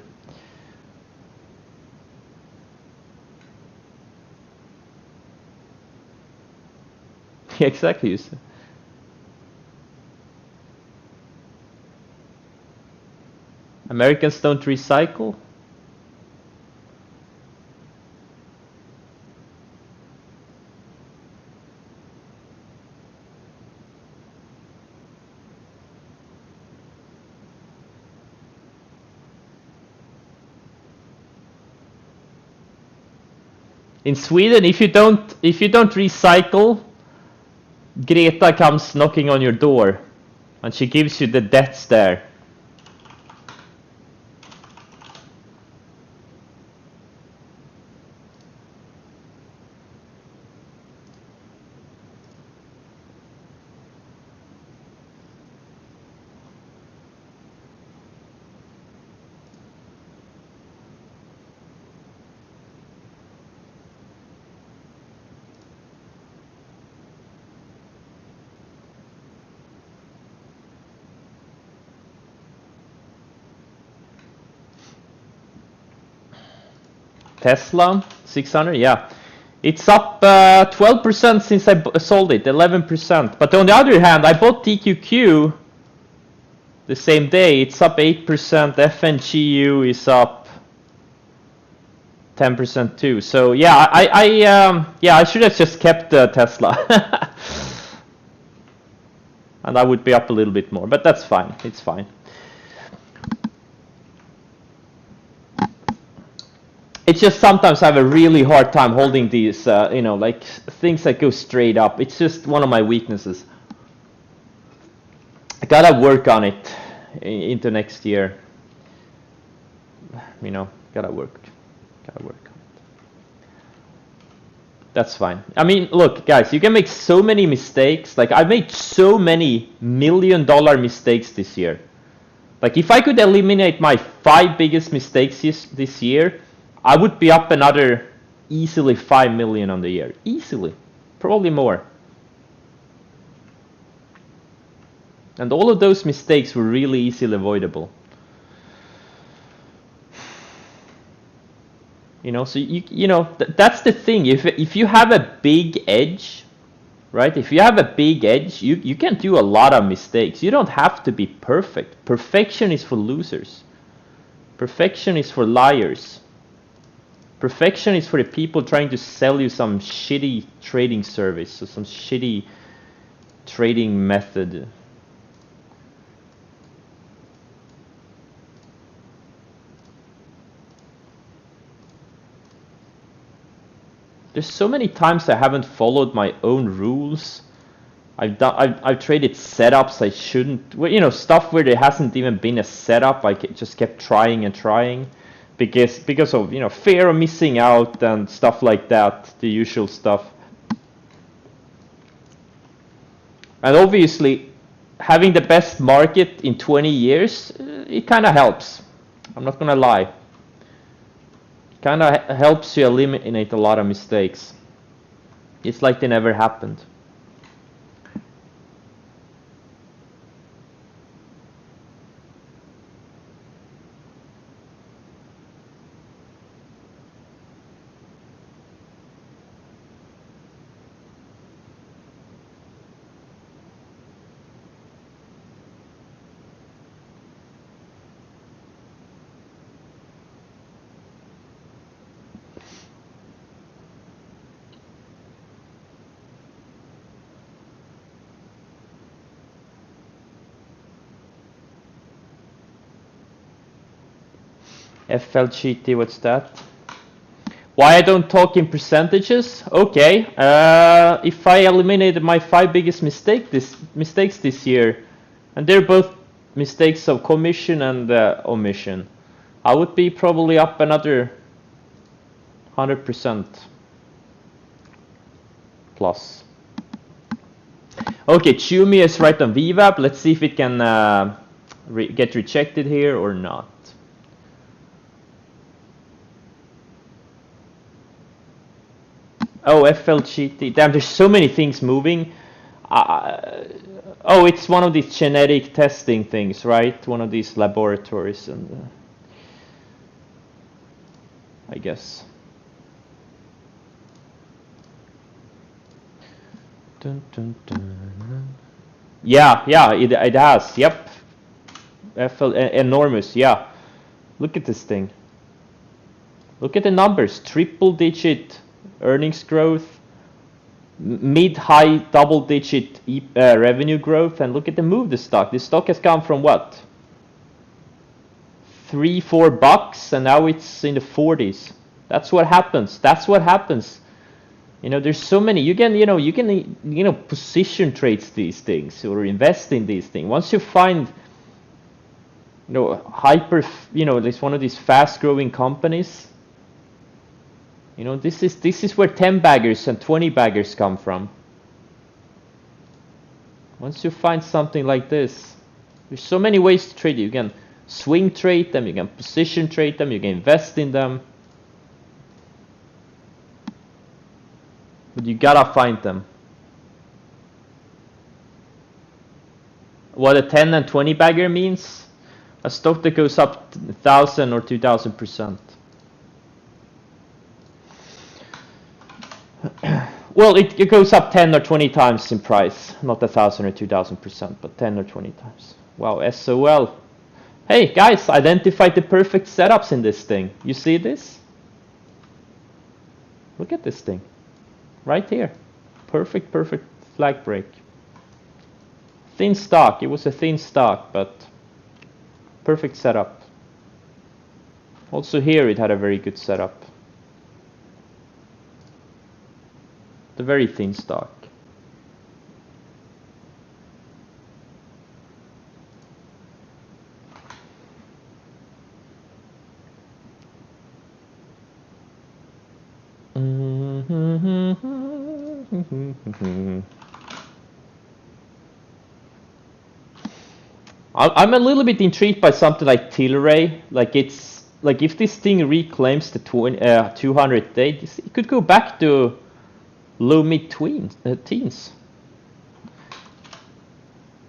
Yeah, exactly. You said. Americans don't recycle. In Sweden, if you don't recycle, Greta comes knocking on your door, and she gives you the death stare. Tesla 600, yeah, it's up 12% since I sold it, 11%. But on the other hand, I bought TQQ the same day. It's up 8%. FNGU is up 10% too. So yeah, I should have just kept Tesla, and I would be up a little bit more. But that's fine. It's fine. It's just sometimes I have a really hard time holding these, you know, like things that go straight up. It's just one of my weaknesses. I gotta work on it into next year. You know, gotta work on it. That's fine. I mean, look, guys, you can make so many mistakes. Like, I've made so many $1 million mistakes this year. Like, if I could eliminate my 5 biggest mistakes this year, I would be up another easily 5 million on the year. Easily. Probably more. And all of those mistakes were really easily avoidable. You know, so you know, that's the thing. If you have a big edge, right? If you have a big edge, you can do a lot of mistakes. You don't have to be perfect. Perfection is for losers. Perfection is for liars. Perfection is for the people trying to sell you some shitty trading service or some shitty trading method. There's so many times I haven't followed my own rules. I've traded setups I shouldn't. You know, stuff where there hasn't even been a setup. I just kept trying and trying, because of, you know, fear of missing out and stuff like that. The usual stuff. And obviously, having the best market in 20 years, it kind of helps. I'm not gonna lie. Kind of helps you eliminate a lot of mistakes. It's like they never happened. FLGT, what's that? Why I don't talk in percentages? Okay, if I eliminated my 5 biggest mistakes this year, and they're both mistakes of commission and omission, I would be probably up another 100% plus. Okay, Chumi is right on VWAP. Let's see if it can get rejected here or not. Oh, FLGT. Damn, there's so many things moving. Oh, it's one of these genetic testing things, right? One of these laboratories, and I guess. Dun, dun, dun. Yeah, it has. Yep. Enormous. Yeah. Look at this thing. Look at the numbers. Triple-digit earnings growth, mid-high double-digit revenue growth, and look at the move. The stock. The stock has gone from what? $3-4, and now it's in the 40s. That's what happens. That's what happens. You know, there's so many. You can position trades these things or invest in these things. Once you find, there's one of these fast-growing companies. You know, this is where 10 baggers and 20 baggers come from. Once you find something like this, there's so many ways to trade it. You can swing trade them, you can position trade them, you can invest in them. But you gotta find them. What a 10 and 20 bagger means? A stock that goes up 1,000 or 2,000%. Well, it goes up 10 or 20 times in price. Not 1,000 or 2,000%, but 10 or 20 times. Wow, SOL. Hey, guys, identified the perfect setups in this thing. You see this? Look at this thing. Right here. Perfect flag break. Thin stock. It was a thin stock, but perfect setup. Also here it had a very good setup. The very thin stock. I'm a little bit intrigued by something like Tilray. Like it's like if this thing reclaims the 200 days, it could go back to low mid teens.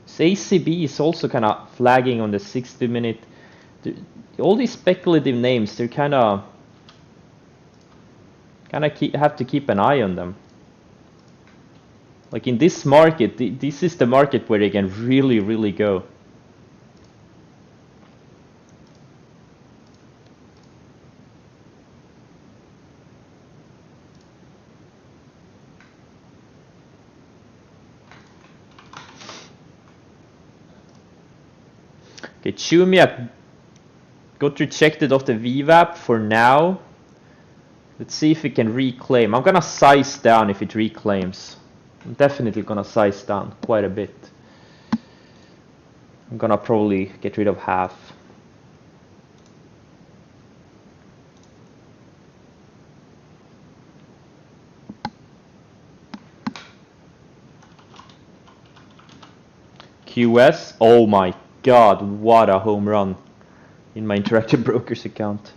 ACB is also kind of flagging on the 60-minute. All these speculative names, they're kind of have to keep an eye on them. Like in this market, this is the market where they can really go. Okay, Chumia got rejected off the VWAP for now. Let's see if it can reclaim. I'm gonna size down if it reclaims. I'm definitely gonna size down quite a bit. I'm gonna probably get rid of half. QS, oh my god, what a home run in my Interactive Brokers account.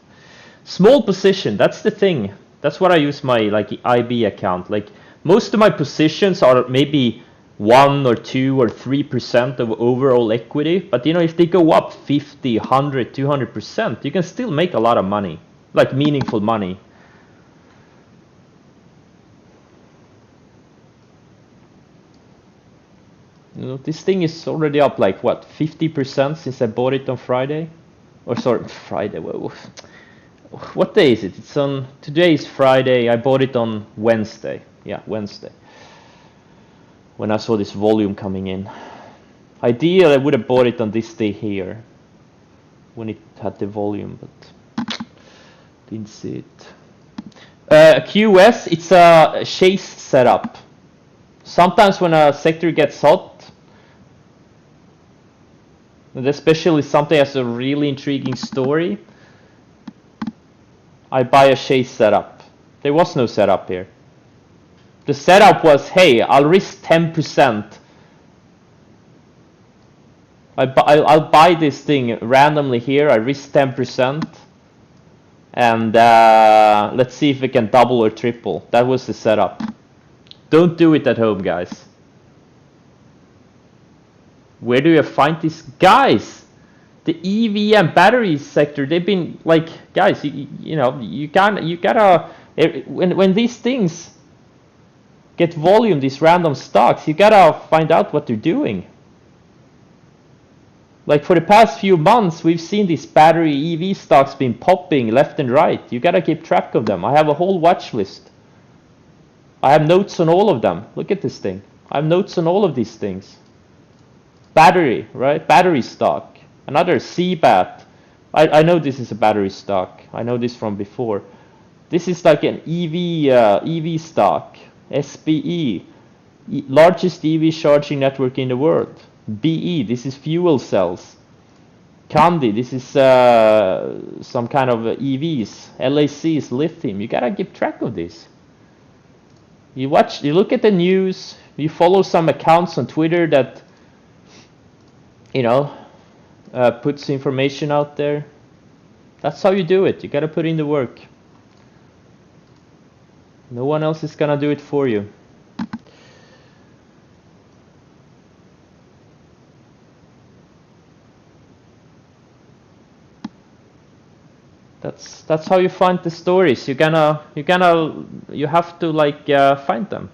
Small position, that's the thing. That's what I use my IB account. Like most of my positions are maybe 1 or 2 or 3% of overall equity, but you know, if they go up 50, 100, 200%, you can still make a lot of money, like meaningful money. You know, this thing is already up like what, 50% since I bought it on Friday? Or sorry, Friday. What day is it? It's on, today is Friday. I bought it on Wednesday. Yeah, Wednesday. When I saw this volume coming in. Ideally, I would have bought it on this day here. When it had the volume, but didn't see it. QS, it's a chase setup. Sometimes when a sector gets hot, and especially something has a really intriguing story, I buy a chase setup. There was no setup here. The setup was, hey, I'll risk 10%. I'll buy this thing randomly here. I risk 10%, And let's see if we can double or triple. That was the setup. Don't do it at home, guys. Where do you find these guys? The EV and battery sector, they've been like, guys, you know, you gotta, when these things get volume, these random stocks, you gotta find out what they're doing. Like for the past few months, we've seen these battery EV stocks been popping left and right. You gotta keep track of them. I have a whole watch list. I have notes on all of them. Look at this thing. I have notes on all of these things. Battery, right? Battery stock. Another CBAT. I know this is a battery stock. I know this from before. This is like an EV stock. SBE, largest EV charging network in the world. BE, this is fuel cells. Kandi, this is some kind of EVs. LAC is lithium. You gotta keep track of this. You look at the news. You follow some accounts on Twitter that, you know, puts information out there. That's how you do it. You gotta put in the work. No one else is gonna do it for you. That's how you find the stories. You have to like find them.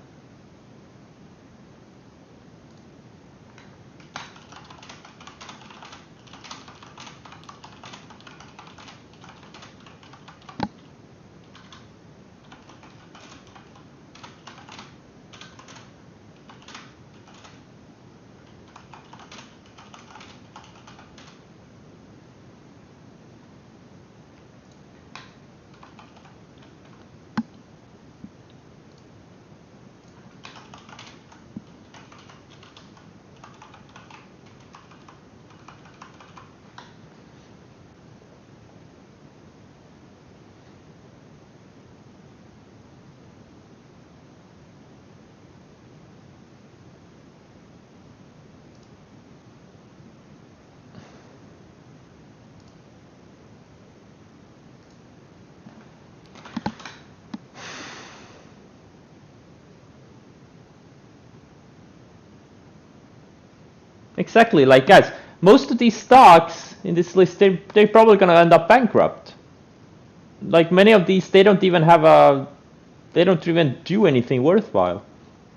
Exactly, like guys, most of these stocks in this list, they're probably gonna end up bankrupt. Like many of these, they don't even do anything worthwhile.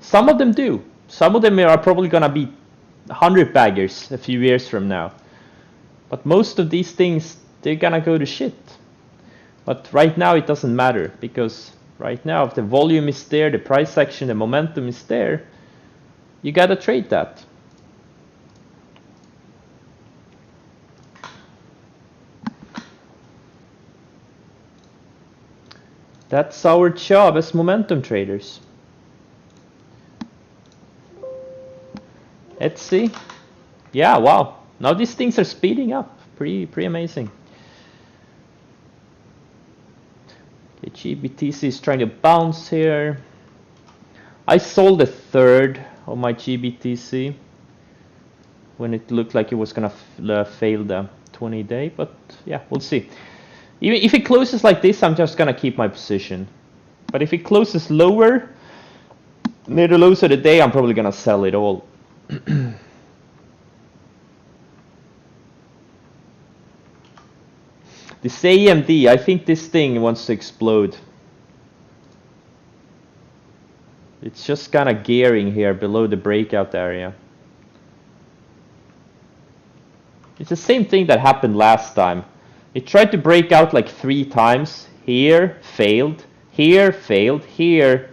Some of them do. Some of them are probably gonna be 100 baggers a few years from now. But most of these things, they're gonna go to shit. But right now it doesn't matter, because right now if the volume is there, the price action, the momentum is there, you gotta trade that. That's our job as momentum traders. Let's see. Yeah, wow. Now these things are speeding up. Pretty amazing. Okay, GBTC is trying to bounce here. I sold a third of my GBTC when it looked like it was gonna fail the 20-day, but yeah, we'll see. Even if it closes like this, I'm just gonna keep my position. But if it closes lower, near the lows of the day, I'm probably gonna sell it all. This AMD, I think this thing wants to explode. It's just kind of gearing here below the breakout area. It's the same thing that happened last time. It tried to break out like 3 times. Here, failed. Here, failed. Here,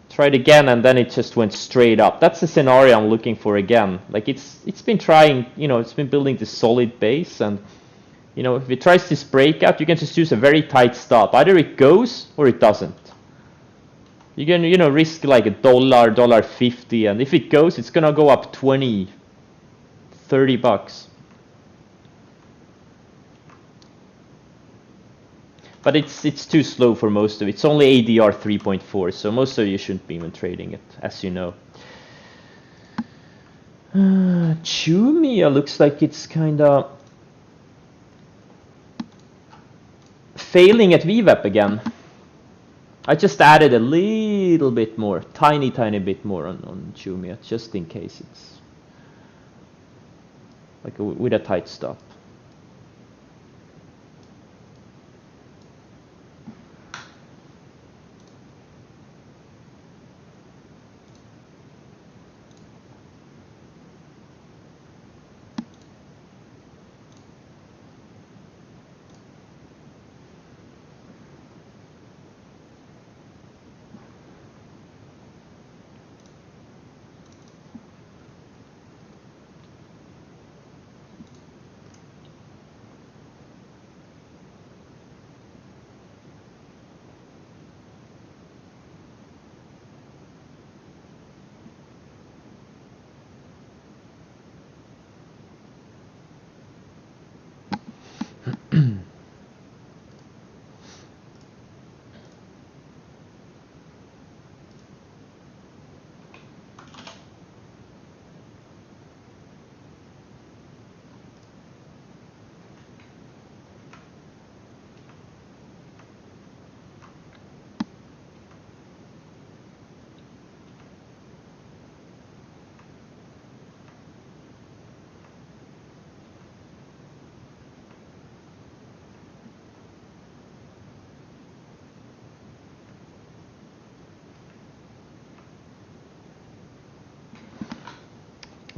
tried again, and then it just went straight up. That's the scenario I'm looking for again. Like it's been trying, you know, it's been building this solid base, and you know, if it tries this breakout, you can just use a very tight stop. Either it goes or it doesn't. You can, you know, risk like $1, $1.50, and if it goes, it's gonna go up 20, 30 bucks. But it's too slow for most of it. It's only ADR 3.4, so most of you shouldn't be even trading it, as you know. Jumia looks like it's kind of failing at VWAP again. I just added a little bit more, tiny bit more on Jumia, just in case it's like with a tight stop.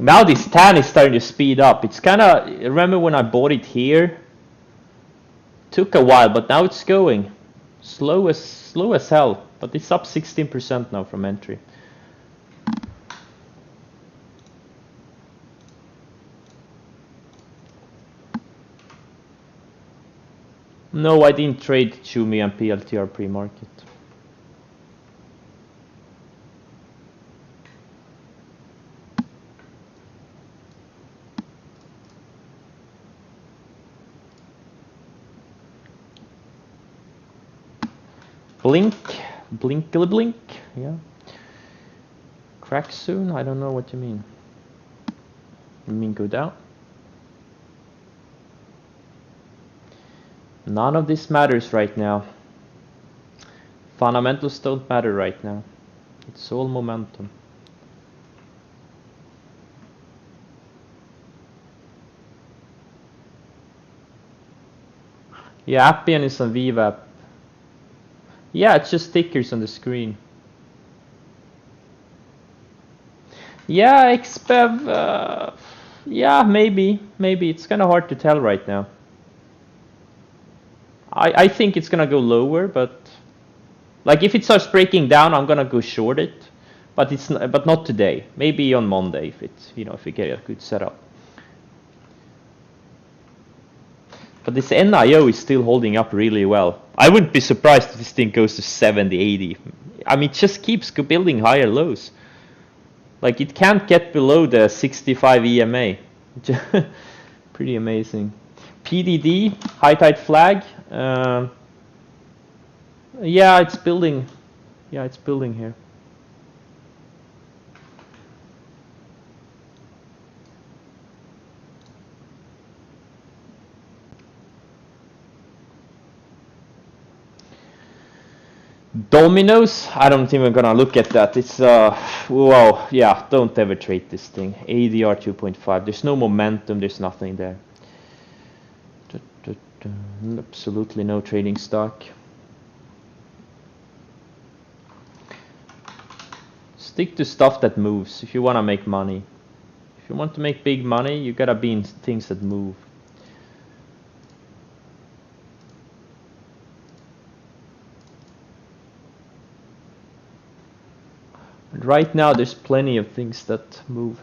Now this tan is starting to speed up. It's kind of, remember when I bought it here? Took a while, but now it's going. Slow as hell, but it's up 16% now from entry. No, I didn't trade Jumia and PLTR pre-market. Blink, blinkily blink, yeah. Crack soon? I don't know what you mean. You mean go down? None of this matters right now. Fundamentals don't matter right now. It's all momentum. Yeah, Appian is on VWAP. Yeah, it's just tickers on the screen. Yeah, XBEV, yeah, maybe it's kind of hard to tell right now. I think it's gonna go lower, but like if it starts breaking down, I'm gonna go short it, but but not today. Maybe on Monday if it's, you know, if we get a good setup. But this NIO is still holding up really well. I wouldn't be surprised if this thing goes to 70, 80. I mean, it just keeps building higher lows. Like it can't get below the 65 EMA. Pretty amazing. PDD, high tide flag. Yeah, it's building. Yeah, it's building here. Dominoes, I don't think we're gonna look at that. It's well, yeah, don't ever trade this thing. ADR 2.5. There's no momentum. There's nothing there. Absolutely no trading stock. Stick to stuff that moves if you want to make money. If you want to make big money, you gotta be in things that move. But right now, there's plenty of things that move.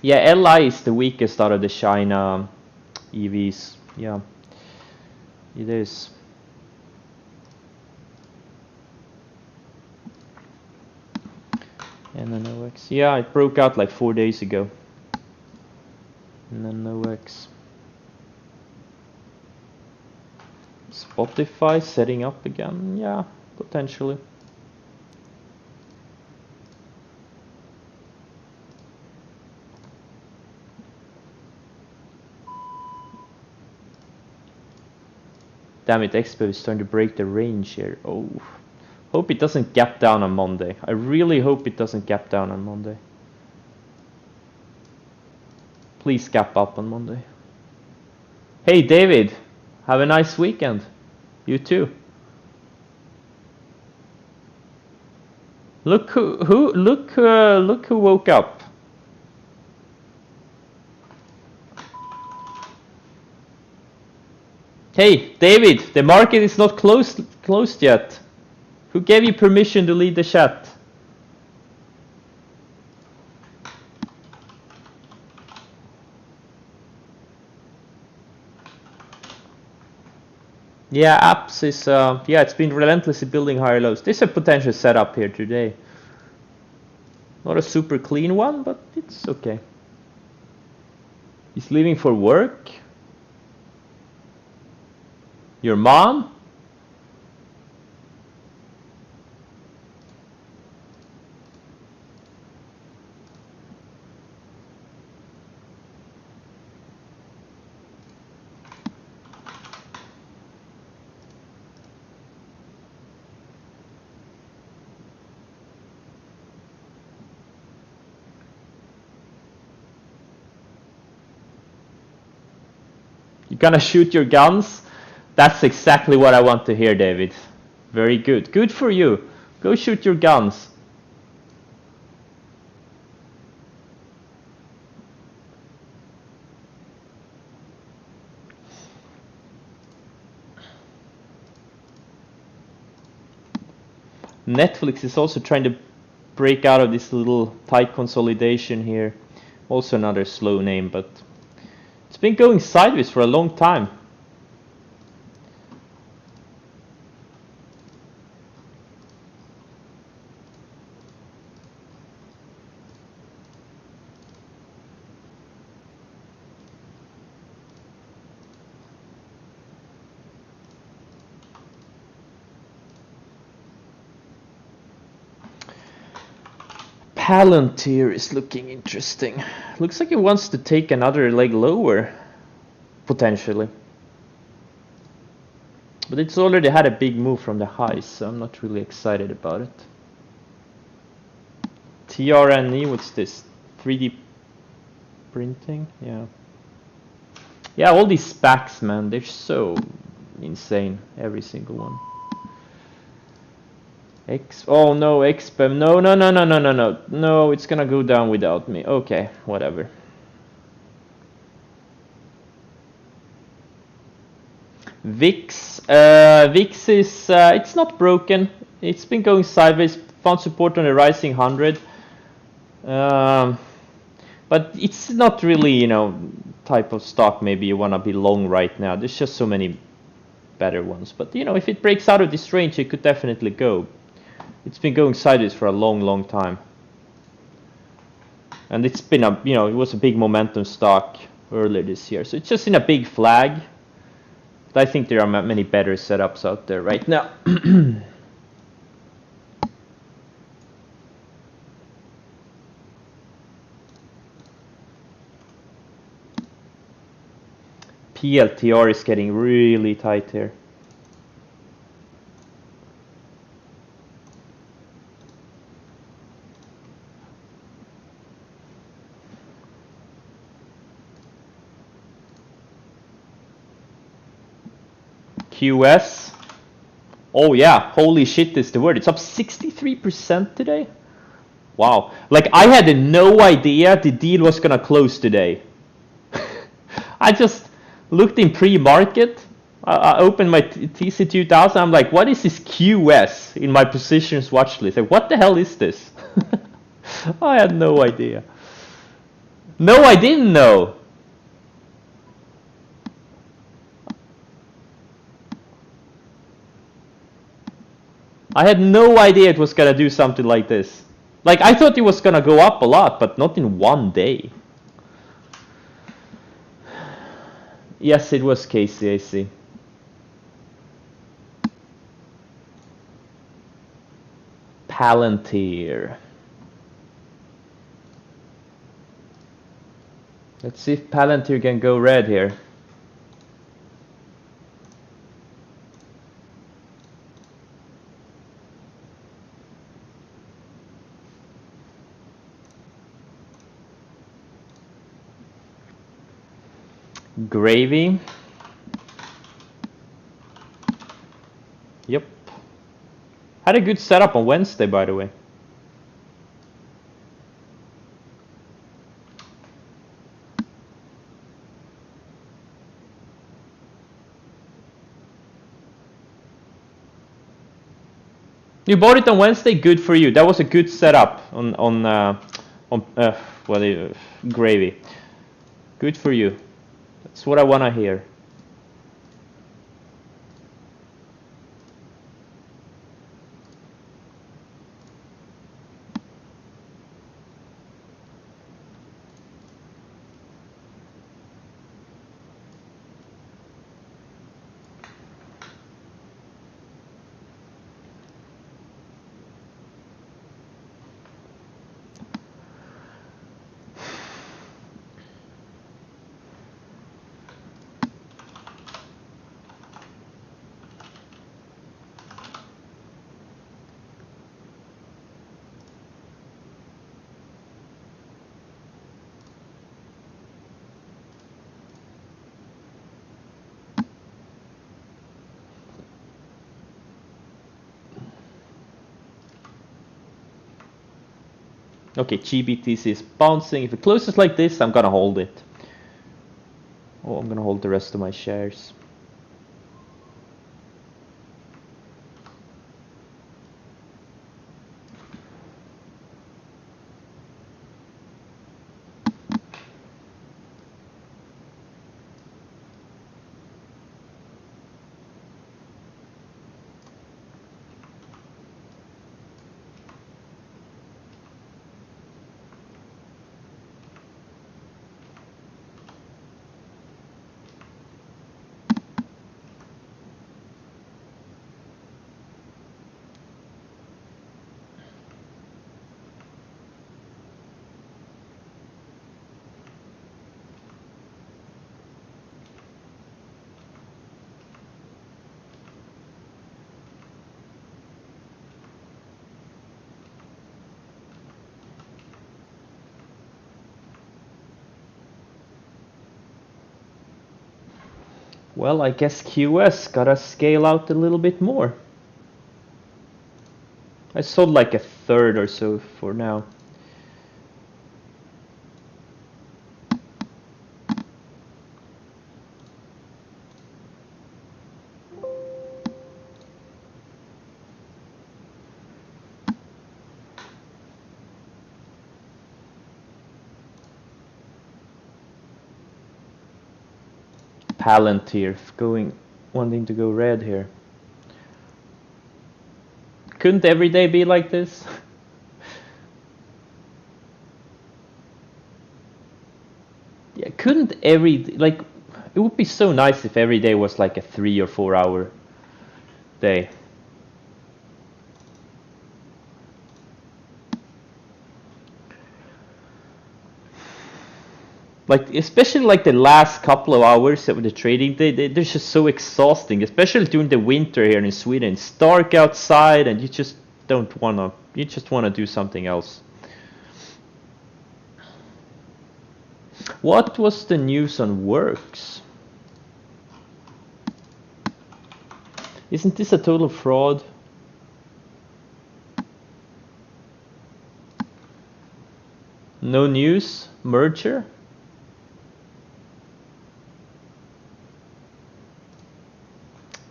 Yeah, LI is the weakest out of the China EVs. Yeah, it is. And then OX. Yeah, it broke out like 4 days ago. And then OX. Spotify setting up again. Yeah, potentially. Damn it, Expo is starting to break the range here. Oh. Hope it doesn't gap down on Monday. I really hope it doesn't gap down on Monday. Please gap up on Monday. Hey David, have a nice weekend. You too. Look who woke up. Hey David, the market is not closed yet. Who gave you permission to lead the chat? Yeah, apps is yeah, it's been relentlessly building higher lows. This is a potential setup here today. Not a super clean one, but it's okay. He's leaving for work. Your mom? You gonna shoot your guns? That's exactly what I want to hear, David. Very good. Good for you. Go shoot your guns. Netflix is also trying to break out of this little tight consolidation here. Also another slow name, but it's been going sideways for a long time. Palantir is looking interesting. Looks like it wants to take another leg lower, potentially. But it's already had a big move from the highs, so I'm not really excited about it. TRNE, what's this? 3D printing? Yeah. Yeah, all these SPACs, man, they're so insane, every single one. Oh no, XPEM, no, it's gonna go down without me. Okay, whatever. VIX, VIX is, it's not broken. It's been going sideways, found support on the rising 100. But it's not really, you know, type of stock maybe you wanna be long right now. There's just so many better ones. But you know, if it breaks out of this range, it could definitely go. It's been going sideways for a long time. And it's been a, you know, it was a big momentum stock earlier this year. So it's just in a big flag. But I think there are many better setups out there right now. PLTR is getting really tight here. QS. Oh yeah, holy shit is the word. It's up 63% today. Wow. Like I had no idea the deal was gonna close today. I just looked in pre-market. I opened my TC2000. I'm like, what is this QS in my positions watch list? Like, what the hell is this? I had no idea. No, I didn't know. I had no idea it was gonna do something like this. Like, I thought it was gonna go up a lot, but not in one day. Yes, it was KCAC. Palantir. Let's see if Palantir can go red here. Gravy. Yep. Had a good setup on Wednesday, by the way. You bought it on Wednesday. Good for you. That was a good setup on gravy. Good for you. That's what I wanna hear. Okay, GBTC is bouncing. If it closes like this, I'm gonna hold it. Oh, I'm gonna hold the rest of my shares. Well, I guess QS gotta scale out a little bit more. I sold like a third or so for now. Palantir wanting to go red here. Couldn't every day be like this? Yeah, couldn't it would be so nice if every day was like a 3 or 4 hour day. Like, especially like the last couple of hours of the trading day, they're just so exhausting, especially during the winter here in Sweden. It's dark outside and you just wanna do something else. What was the news on Works? Isn't this a total fraud? No news? Merger?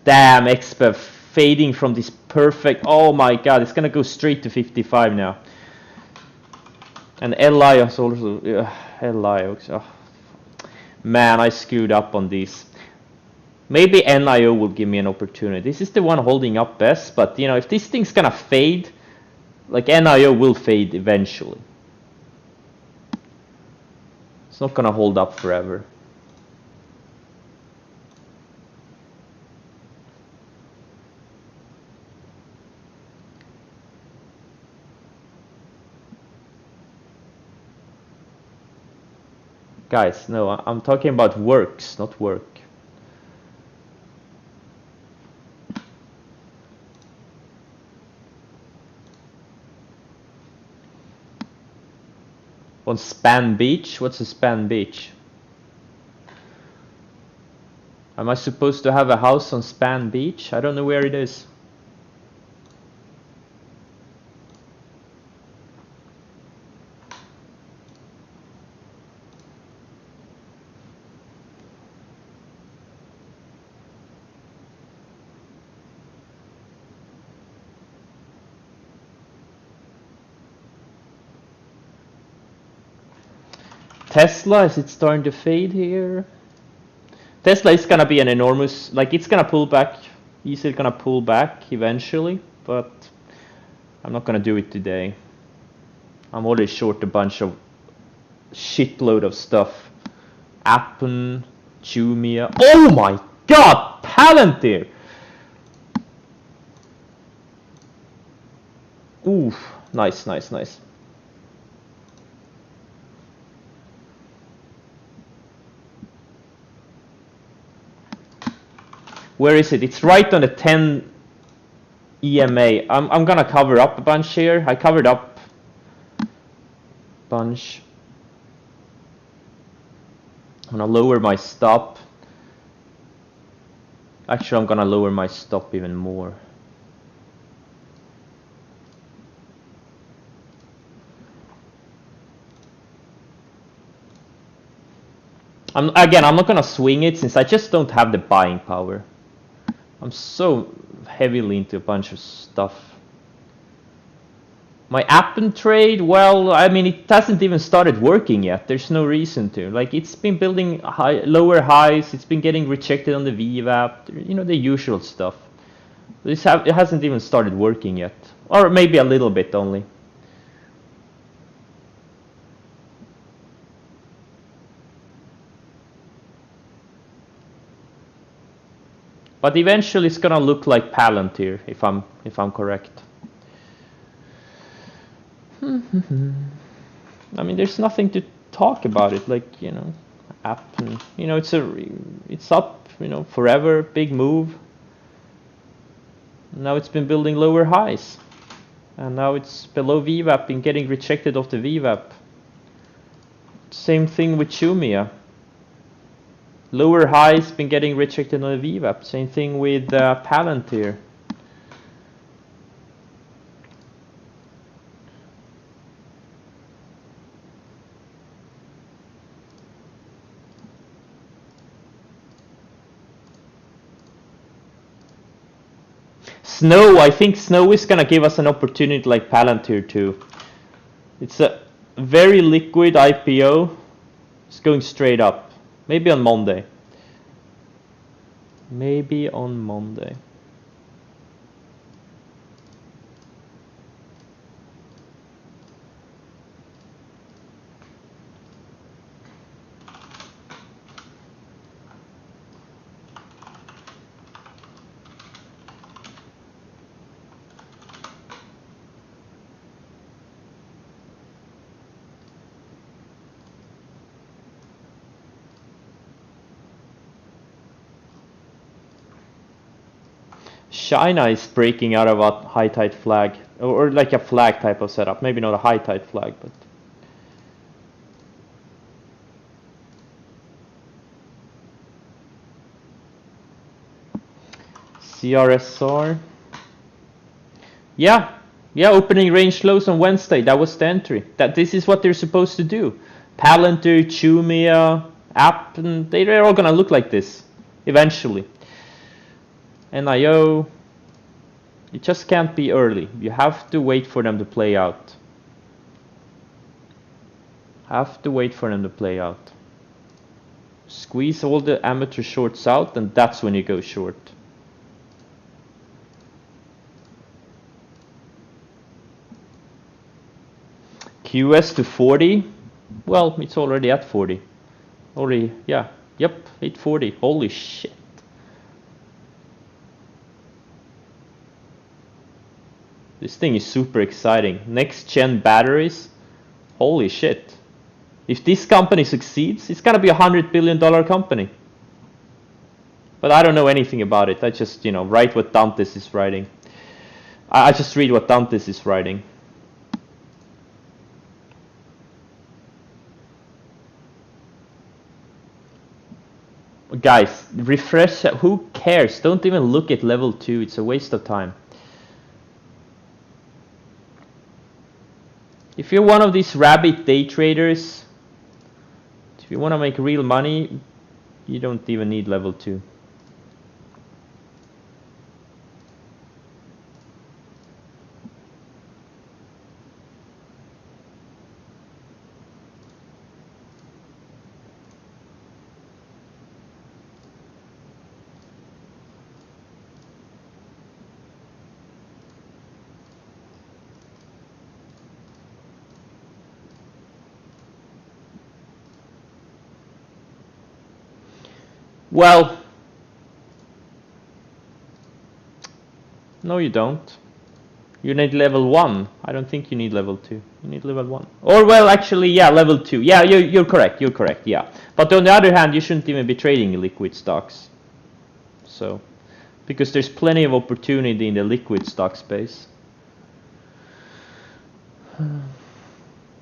Damn, XBEV fading from this perfect. Oh my god, it's gonna go straight to 55 now. And LI is also. LI. Oh. Man, I screwed up on these. Maybe NIO will give me an opportunity. This is the one holding up best, but you know, if this thing's gonna fade, like NIO will fade eventually. It's not gonna hold up forever. Guys, no, I'm talking about Works, not work. On Span Beach? What's a Span Beach? Am I supposed to have a house on Span Beach? I don't know where it is. Tesla, is it starting to fade here? Tesla is gonna be an enormous, like it's gonna pull back, easily gonna pull back eventually, but I'm not gonna do it today. I'm already short a bunch of shitload of stuff. Appen, Jumia. Oh my god, Palantir! Oof, nice, nice, nice. Where is it? It's right on the 10 EMA. I'm gonna cover up a bunch here. I covered up a bunch. I'm gonna lower my stop. Actually, I'm gonna lower my stop even more. Again, I'm not gonna swing it since I just don't have the buying power. I'm so heavily into a bunch of stuff. My Appen trade, well, I mean, it hasn't even started working yet. There's no reason to. Like, it's been building lower highs. It's been getting rejected on the VWAP. You know, the usual stuff. It hasn't even started working yet. Or maybe a little bit only. But eventually it's gonna look like Palantir, if I'm correct. I mean, there's nothing to talk about it. Like, you know, Appen. You know, it's up. You know, forever, big move. Now it's been building lower highs, and now it's below VWAP, been getting rejected off the VWAP. Same thing with Jumia. Lower highs, been getting rejected on the VWAP. Same thing with Palantir. Snow, I think Snow is gonna give us an opportunity like Palantir too. It's a very liquid IPO. It's going straight up. Maybe on Monday. Maybe on Monday. China is breaking out of a high tide flag, or like a flag type of setup. Maybe not a high tide flag, but CRSR. Yeah, opening range lows on Wednesday. That was the entry. This is what they're supposed to do. Palantir, Jumia, Appen, they're all gonna look like this eventually. NIO, you just can't be early. You have to wait for them to play out. Have to wait for them to play out. Squeeze all the amateur shorts out, and that's when you go short. QS to 40. Well, it's already at 40. Already, yeah. Yep, 840. Holy shit. This thing is super exciting. Next gen batteries. Holy shit. If this company succeeds, it's gonna be $100 billion company. But I don't know anything about it. I just, you know, write what Dantes is writing. I just read what Dantes is writing. Guys, refresh. Who cares? Don't even look at level 2. It's a waste of time. If you're one of these rabbit day traders, if you want to make real money, you don't even need level 2. Well, no you don't. You need level 1. I don't think you need level 2. You need level 1. Or, well, actually, yeah, level 2. Yeah, you're correct. You're correct, yeah. But on the other hand, you shouldn't even be trading liquid stocks. So, because there's plenty of opportunity in the liquid stock space.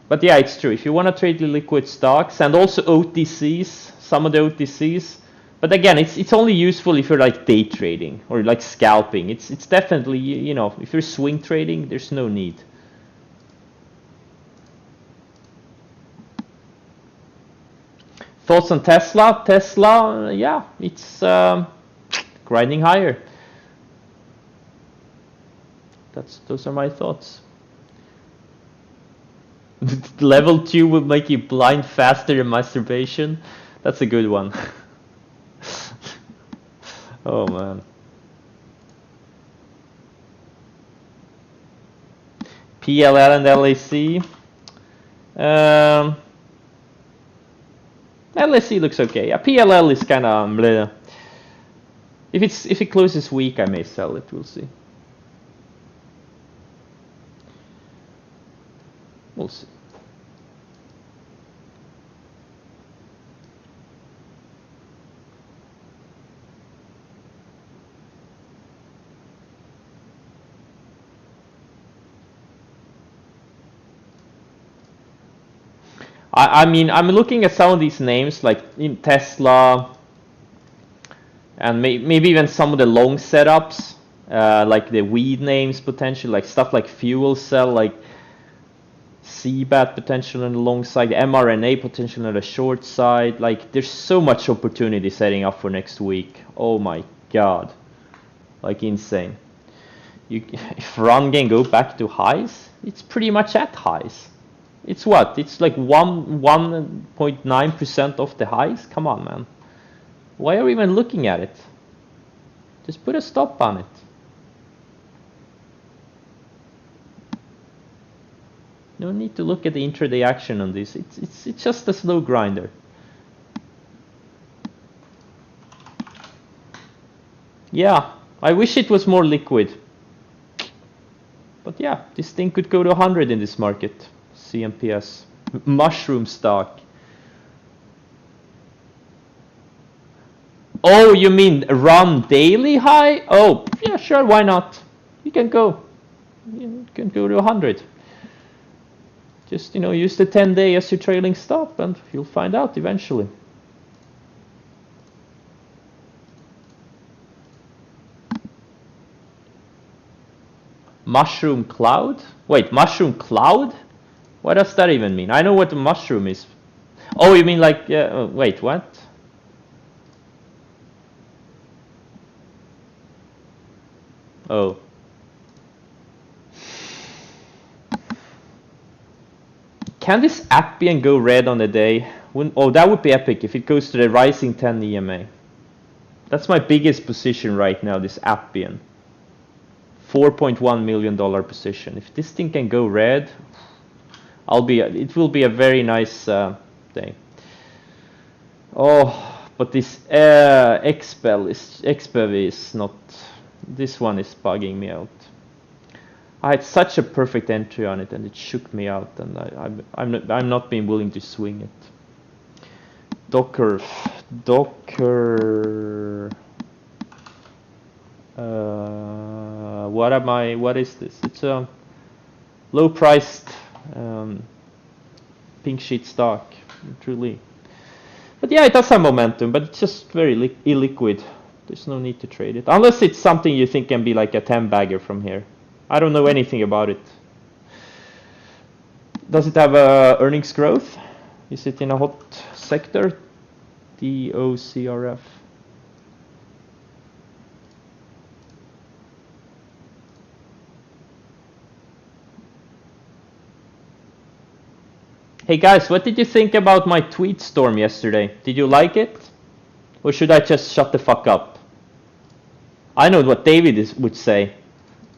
But yeah, it's true. If you want to trade the liquid stocks and also OTCs, some of the OTCs, but again, it's only useful if you're like day trading or like scalping. It's definitely, you know, if you're swing trading, there's no need. Thoughts on Tesla? Tesla, yeah, it's grinding higher. Those are my thoughts. Level 2 will make you blind faster than masturbation. That's a good one. Oh man. PLL and LAC. LAC looks okay. Yeah, PLL is kind of if it closes weak, I may sell it. We'll see. We'll see. I mean, I'm looking at some of these names, like in Tesla, and maybe even some of the long setups, like the weed names potential, like stuff like Fuel Cell, like CBAT potential on the long side, mRNA potential on the short side. Like, there's so much opportunity setting up for next week. Oh my god, like insane. If run can go back to highs, it's pretty much at highs. It's what? It's like 1.9% of the highs? Come on, man. Why are we even looking at it? Just put a stop on it. No need to look at the intraday action on this. It's just a slow grinder. Yeah, I wish it was more liquid. But yeah, this thing could go to 100 in this market. CMPS. Mushroom stock. Oh, you mean run daily high? Oh, yeah, sure, why not? You can go. You can go to 100. Just, you know, use the 10-day as your trailing stop and you'll find out eventually. Mushroom cloud? Wait, mushroom cloud? What does that even mean? I know what a mushroom is. Oh, you mean like, wait, what? Oh. Can this Appian go red on the day? Oh, that would be epic if it goes to the rising 10 EMA. That's my biggest position right now, this Appian. $4.1 million position. If this thing can go red, it will be a very nice day. Oh, but this XBEV is not. This one is bugging me out. I had such a perfect entry on it, and it shook me out, and I'm not being willing to swing it. Docker. What is this? It's a low-priced pink sheet stock, truly. But yeah, it does have momentum, but it's just very illiquid. There's no need to trade it. Unless it's something you think can be like a 10 bagger from here. I don't know anything about it. Does it have earnings growth? Is it in a hot sector? DOCRF. Hey guys, what did you think about my tweet storm yesterday? Did you like it? Or should I just shut the fuck up? I know what David would say,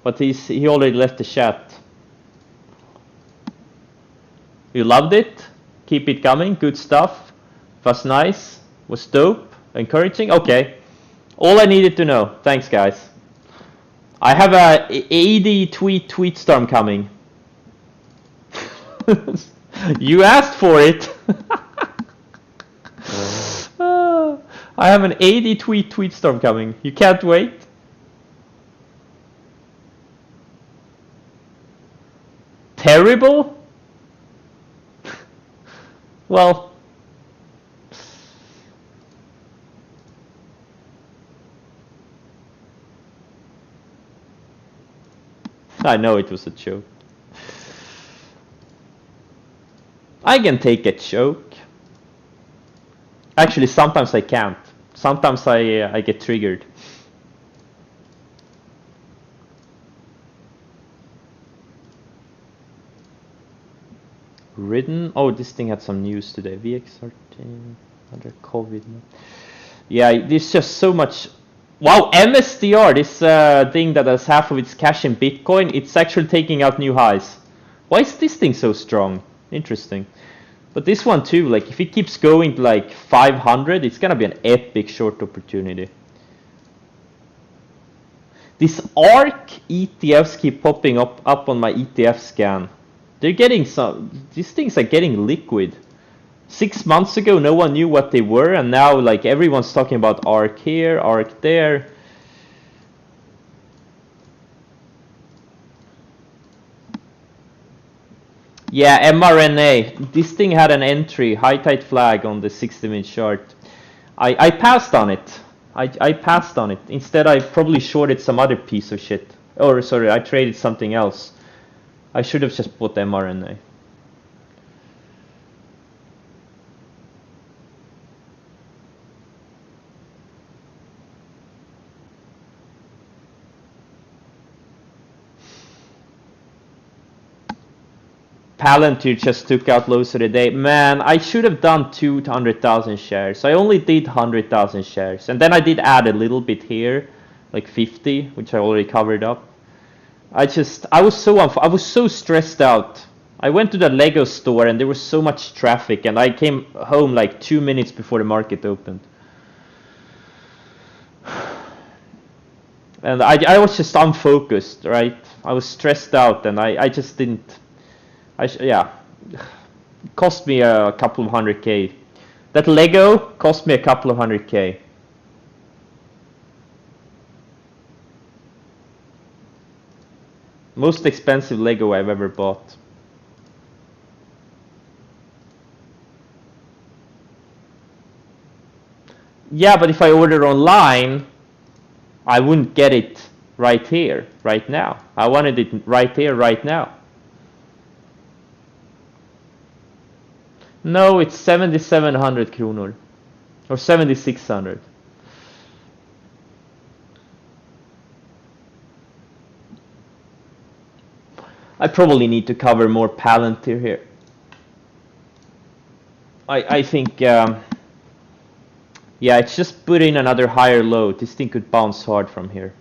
but he already left the chat. You loved it? Keep it coming, good stuff. Was nice, was dope, encouraging? Okay. All I needed to know. Thanks guys. I have a 80 tweet storm coming. You asked for it. I have an 80 tweet storm coming. You can't wait. Terrible? Well, I know it was a joke. I can take a joke. Actually, sometimes I can't. Sometimes I get triggered. Ridden. Oh, this thing had some news today. VX13 under COVID. Yeah, there's just so much. Wow, MSTR, this thing that has half of its cash in Bitcoin, it's actually taking out new highs. Why is this thing so strong? Interesting. But this one too, like if it keeps going to like 500, it's gonna be an epic short opportunity. These ARK ETFs keep popping up on my ETF scan. They're getting these things are getting liquid. 6 months ago, no one knew what they were, and now like everyone's talking about ARK here, ARK there. Yeah, mRNA. This thing had an entry, high tide flag on the 60-minute chart. I passed on it. I passed on it. Instead, I probably shorted some other piece of shit. Or sorry, I traded something else. I should have just bought mRNA. Palantir just took out lows of the day. Man, I should have done 200,000 shares. I only did 100,000 shares. And then I did add a little bit here, like 50, which I already covered up. I was so stressed out. I went to the Lego store and there was so much traffic, and I came home like 2 minutes before the market opened. And I was just unfocused, right? I was stressed out, and I just didn't. Yeah, it cost me a couple of 100K. That Lego cost me a couple of 100K. Most expensive Lego I've ever bought. Yeah, but if I order online, I wouldn't get it right here, right now. I wanted it right here, right now. No, it's 7,700 kronor. Or 7,600. I probably need to cover more Palantir here. I think, yeah, it's just put in another higher low. This thing could bounce hard from here.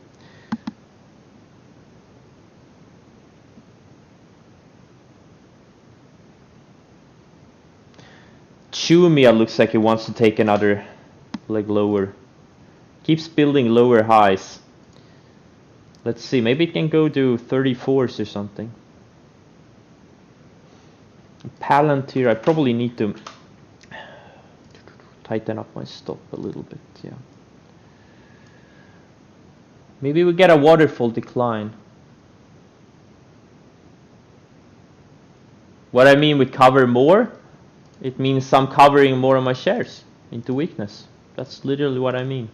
Chumia looks like it wants to take another leg lower. Keeps building lower highs. Let's see, maybe it can go to 34s or something. Palantir, I probably need to tighten up my stop a little bit, yeah. Maybe we get a waterfall decline. What I mean with cover more, it means I'm covering more of my shares. into weakness. That's literally what I mean.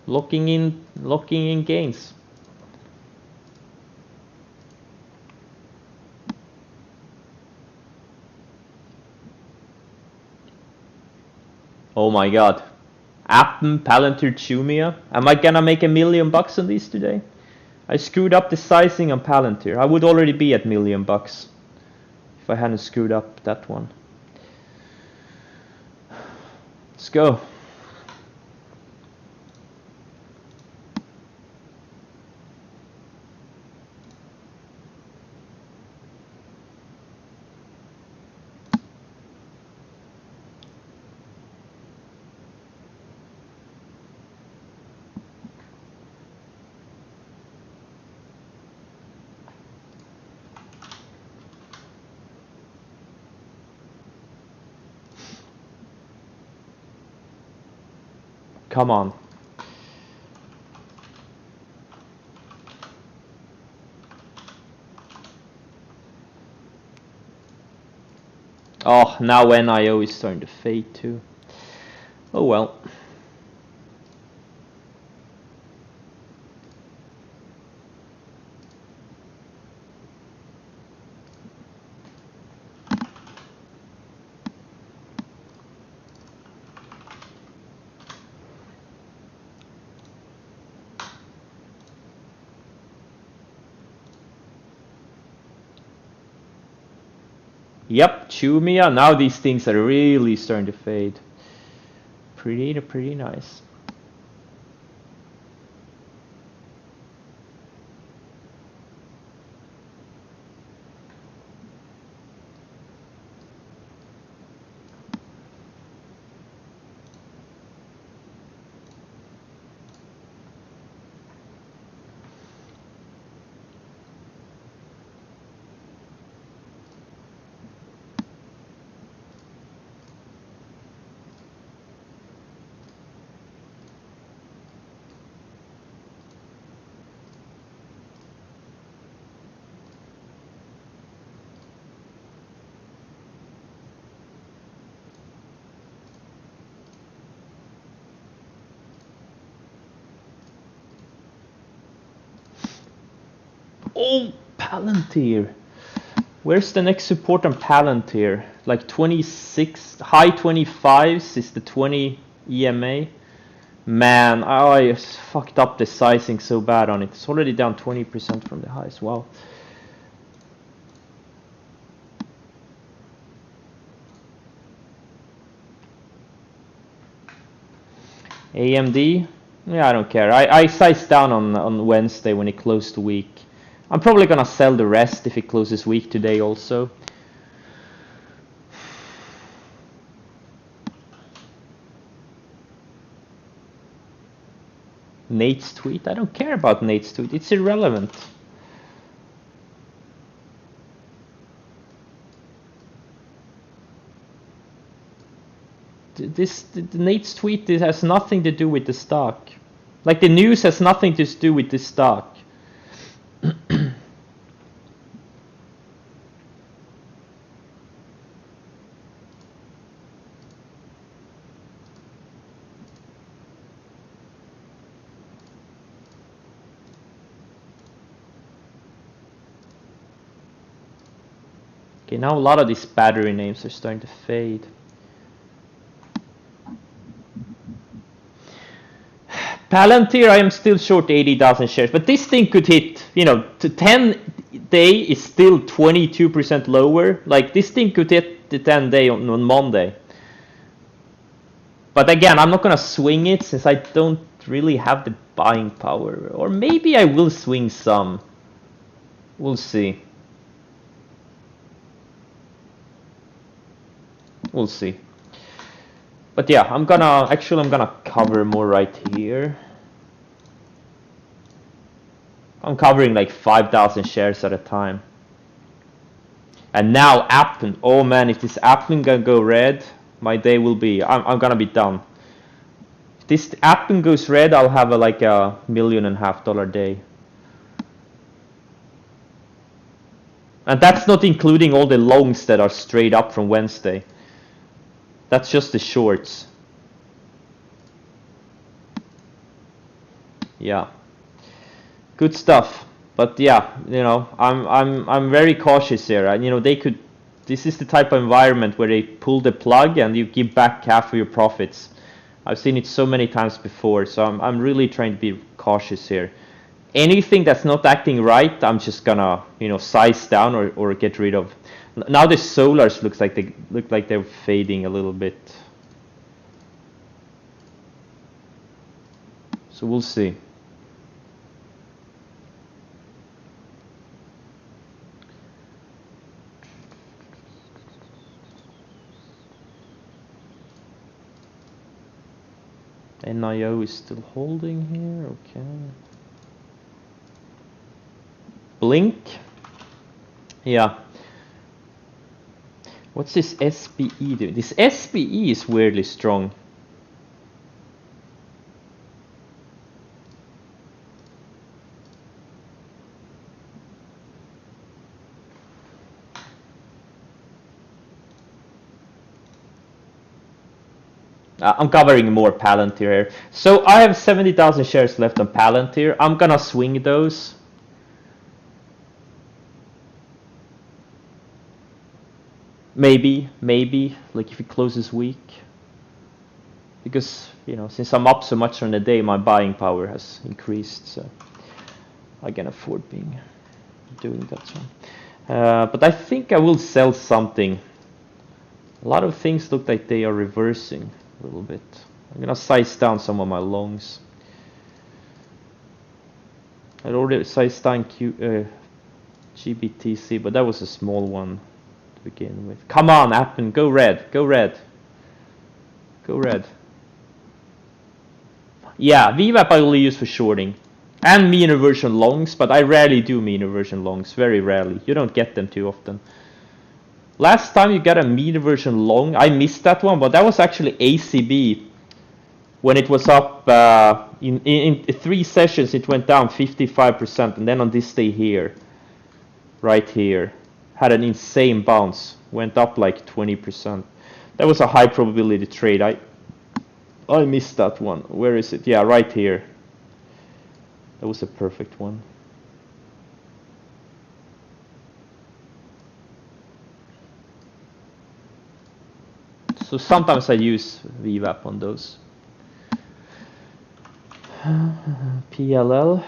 Locking in gains. Oh my god. Appen, Palantir, Chumia. Am I gonna make $1 million on these today? I screwed up the sizing on Palantir. I would already be at $1 million if I hadn't screwed up that one. Let's go. Come on. Oh, now NIO is starting to fade too. Oh well. Yep, Chumia. Now these things are really starting to fade. Pretty nice. Oh, Palantir. Where's the next support on Palantir? Like 26, high 25s is the 20 EMA. Man, I fucked up the sizing so bad on it. It's already down 20% from the highs. Wow. AMD? Yeah, I don't care. I sized down on Wednesday when it closed the week. I'm probably gonna sell the rest if it closes week today also. Nate's tweet? I don't care about Nate's tweet. It's irrelevant. The Nate's tweet has nothing to do with the stock. Like the news has nothing to do with the stock. Okay, now a lot of these battery names are starting to fade. Palantir, I am still short 80,000 shares, but this thing could hit, you know, to 10 day is still 22% lower. Like this thing could hit the 10 day on Monday. But again, I'm not gonna swing it since I don't really have the buying power. Or maybe I will swing some. We'll see. We'll see. But yeah, I'm gonna cover more right here. I'm covering like 5,000 shares at a time. And now Appen. Oh man, if this Appen gonna go red, my day will be. I'm gonna be done. If this Appen goes red, I'll have like $1.5 million day. And that's not including all the longs that are straight up from Wednesday. That's just the shorts. Yeah. Good stuff. But yeah, you know, I'm very cautious here. You know, they could. This is the type of environment where they pull the plug and you give back half of your profits. I've seen it so many times before, so I'm really trying to be cautious here. Anything that's not acting right, I'm just gonna, you know, size down or get rid of. Now the solars look like they're fading a little bit. So we'll see. NIO is still holding here, okay. Blink. Yeah. What's this SPE doing? This SPE is weirdly strong. I'm covering more Palantir here. So I have 70,000 shares left on Palantir. I'm gonna swing those. Maybe, like if it closes weak. Because, you know, since I'm up so much on the day, my buying power has increased, so I can afford doing that one. But I think I will sell something. A lot of things look like they are reversing a little bit. I'm gonna size down some of my longs. I already sized down GBTC, but that was a small one to begin with. Come on, Appen, go red, go red. Go red. Yeah, VWAP I only use for shorting. And mean reversion longs, but I rarely do mean reversion longs, very rarely. You don't get them too often. Last time you got a mean reversion long, I missed that one, but that was actually ACB. When it was up in 3 sessions, it went down 55%, and then on this day here, right here, had an insane bounce, went up like 20%. That was a high probability trade. I missed that one. Where is it? Yeah, right here. That was a perfect one. So sometimes I use VWAP on those. PLL,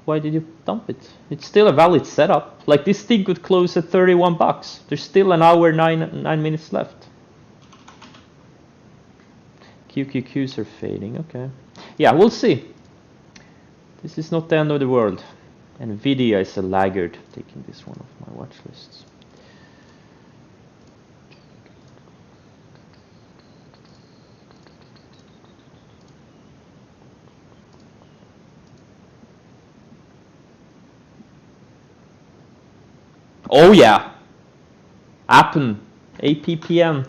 why did you dump it? It's still a valid setup. Like this thing could close at 31 bucks. There's still an hour, 9 minutes left. QQQs are fading, okay. Yeah, we'll see. This is not the end of the world. Nvidia is a laggard, taking this one off my watch lists. Oh yeah, Appen, APPN.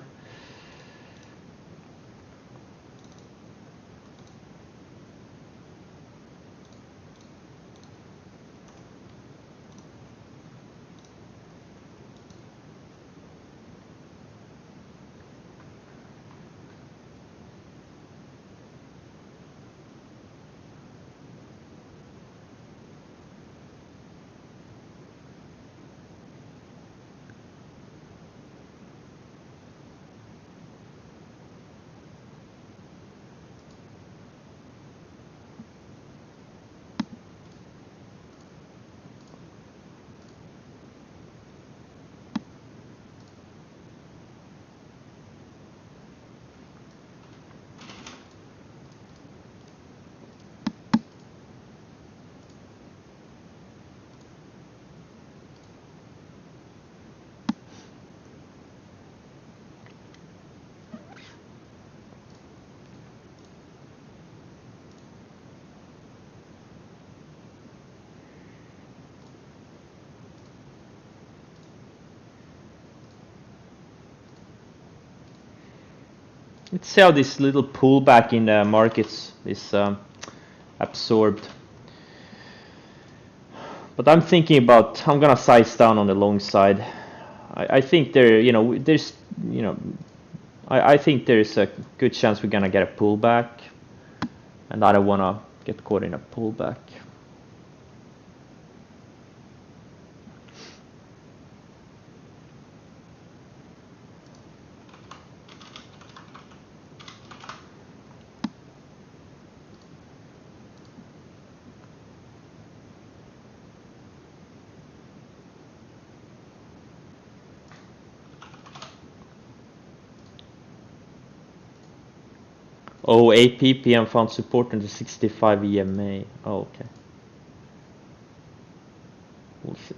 Let's see how this little pullback in the markets is absorbed. But I'm thinking about, I'm gonna size down on the long side. I think there, you know, there's, you know, I think there's a good chance we're gonna get a pullback, and I don't wanna get caught in a pullback. Oh, APPM found support in the 65 EMA. Oh, okay. We'll see.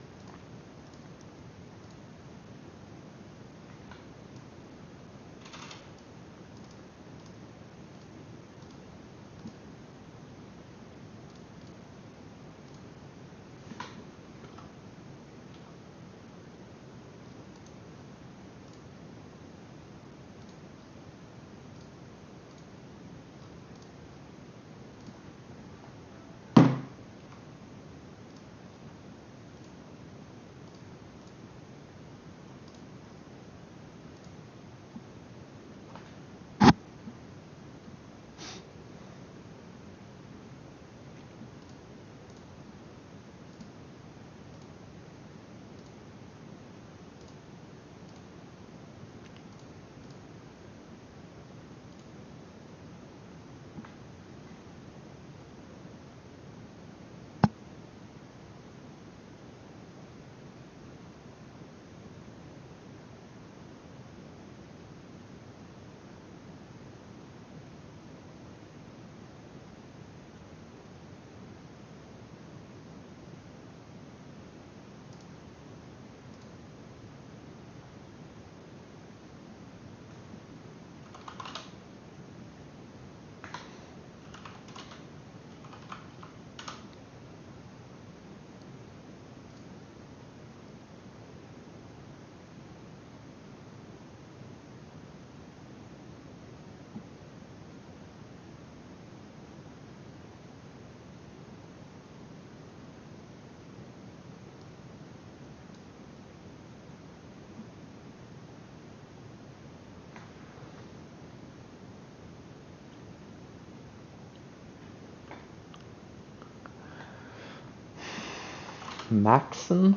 Maxon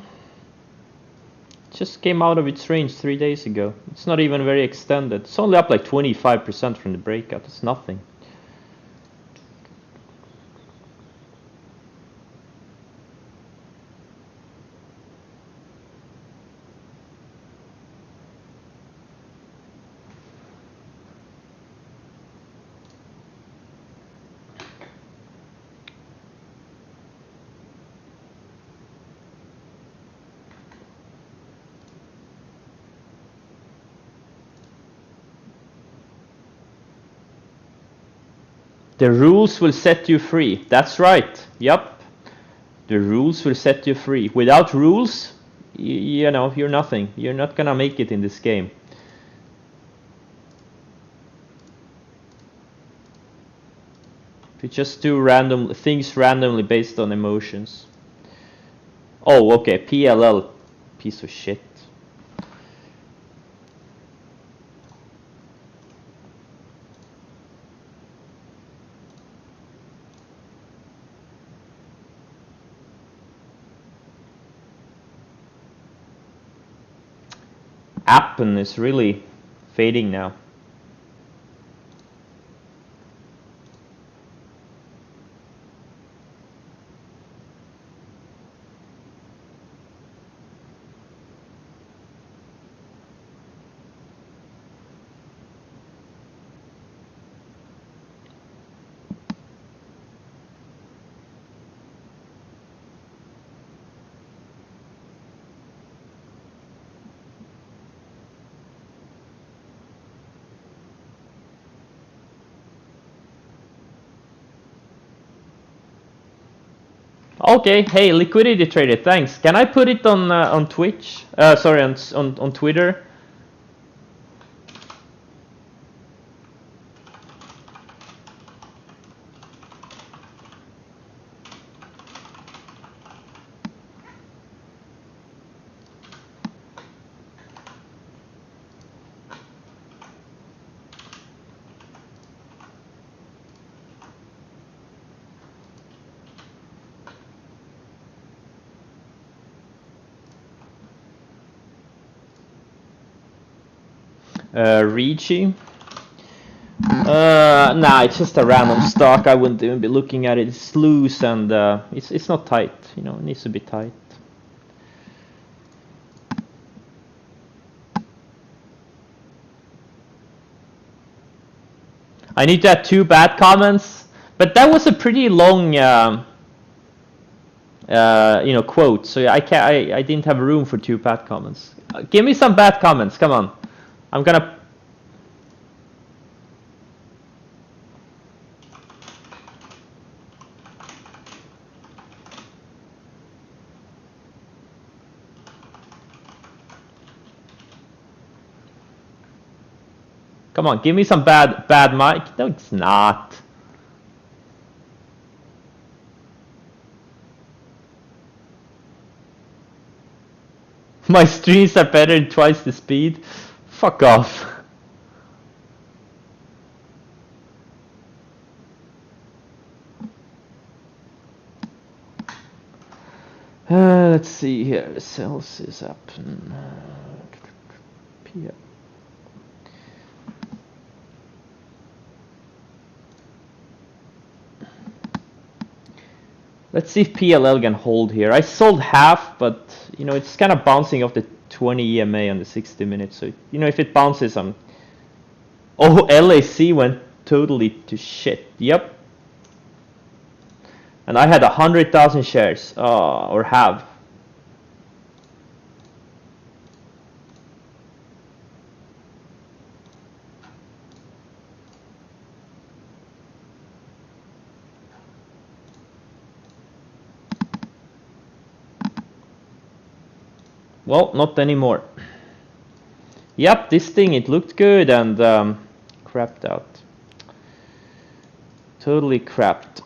just came out of its range 3 days ago. It's not even very extended. It's only up like 25% from the breakout. It's nothing. The rules will set you free. That's right. Yep. The rules will set you free. Without rules, you know, you're nothing. You're not gonna make it in this game. If you just do random things randomly based on emotions. Oh, okay. PLL. Piece of shit. Appen is really fading now. Okay, hey, liquidity trader, thanks. Can I put it on Twitch? Sorry, on Twitter. Rigi. Nah, it's just a random stock. I wouldn't even be looking at it. It's loose and it's not tight. You know, it needs to be tight. I need to add 2 bad comments, but that was a pretty long, you know, quote. So I can't. I didn't have room for 2 bad comments. Give me some bad comments. Come on. I'm gonna. Come on, give me some bad mic. No, it's not. My streams are better than twice the speed. Fuck off. Let's see here. Sales is up. Yeah. Let's see if PLL can hold here. I sold half, but you know it's kind of bouncing off the 20 EMA on the 60 minutes. So you know if it bounces, I'm. Oh, LAC went totally to shit. Yep. And I had 100,000 shares, or have. Well, not anymore. Yep, this thing, it looked good and crapped out. Totally crapped.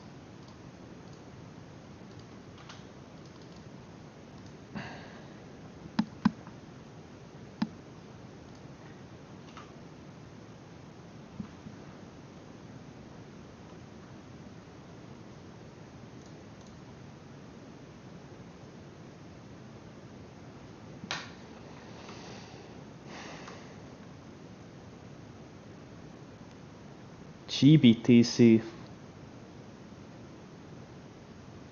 GBTC.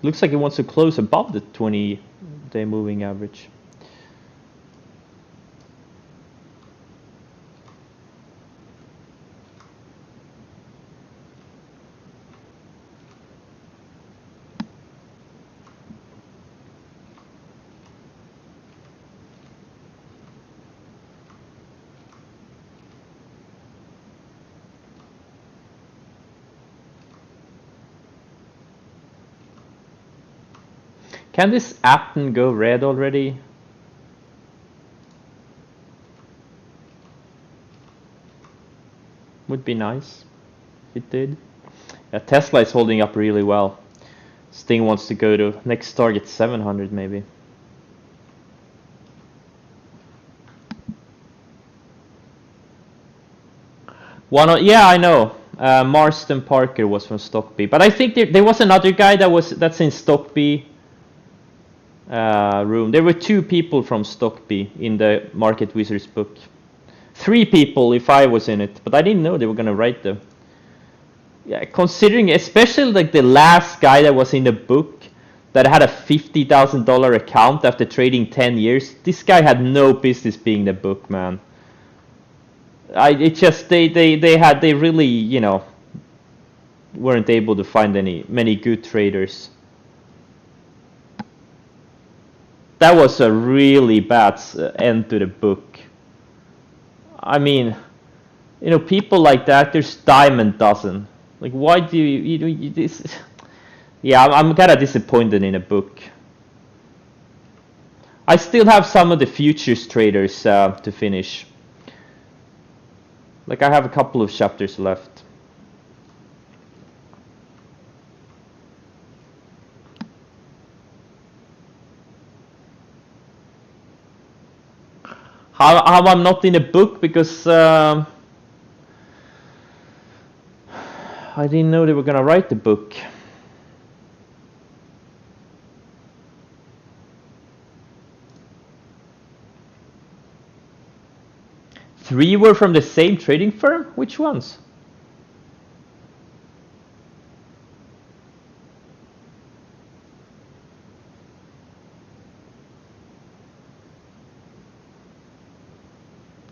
Looks like it wants to close above the 20-day moving average. Can this Apton go red already? Would be nice if it did. Yeah, Tesla is holding up really well. Sting wants to go to next target 700 maybe. Yeah, I know. Marston Parker was from Stockbee, but I think there was another guy that's in Stockbee room. There were 2 people from Stockbee in the Market Wizards book. 3 people if I was in it, but I didn't know they were gonna write them. Yeah, considering especially like the last guy that was in the book that had a $50,000 account after trading 10 years, this guy had no business being in the book, man. They really, you know, weren't able to find many good traders. That was a really bad end to the book. I mean, you know, people like that, there's dime a dozen. Like, why do you this? Yeah, I'm kind of disappointed in a book. I still have some of the futures traders to finish. Like, I have a couple of chapters left. How I'm not in a book because I didn't know they were gonna write the book. 3 were from the same trading firm? Which ones?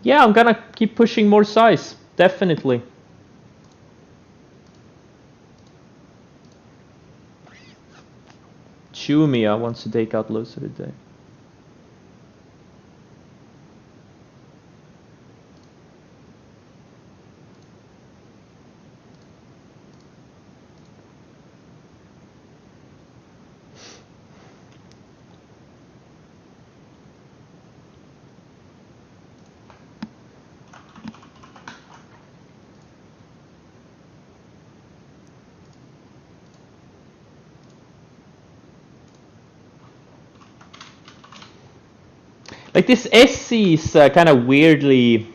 Yeah, I'm gonna keep pushing more size, definitely. Chumia wants to take out lows of the day. Like this SC is kind of weirdly,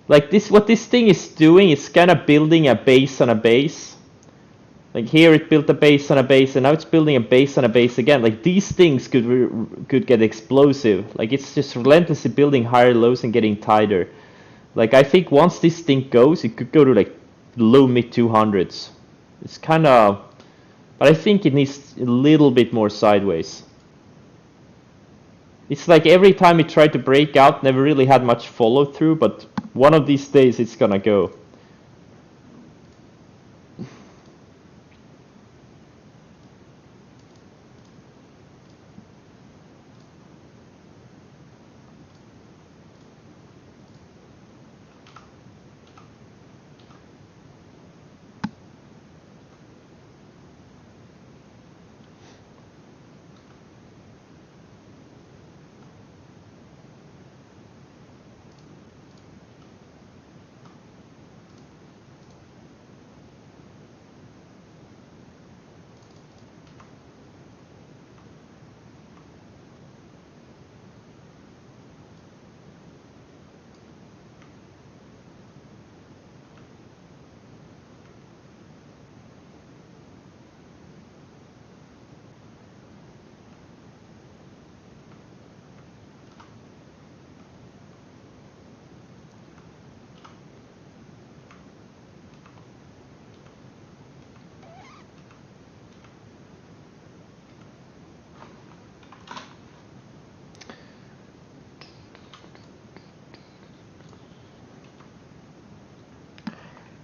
like this. What this thing is doing is kind of building a base on a base. Like here it built a base on a base, and now it's building a base on a base again. Like these things could get explosive. Like it's just relentlessly building higher lows and getting tighter. Like I think once this thing goes, it could go to like low mid 200s. It's kind of, but I think it needs a little bit more sideways. It's like every time it tried to break out, never really had much follow through, but one of these days it's gonna go.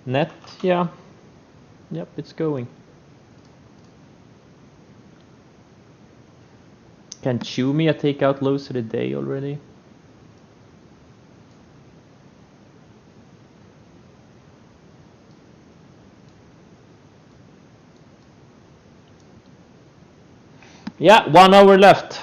Net, yeah. Yep, it's going. Can Chumia take out lows of the day already? Yeah, 1 hour left.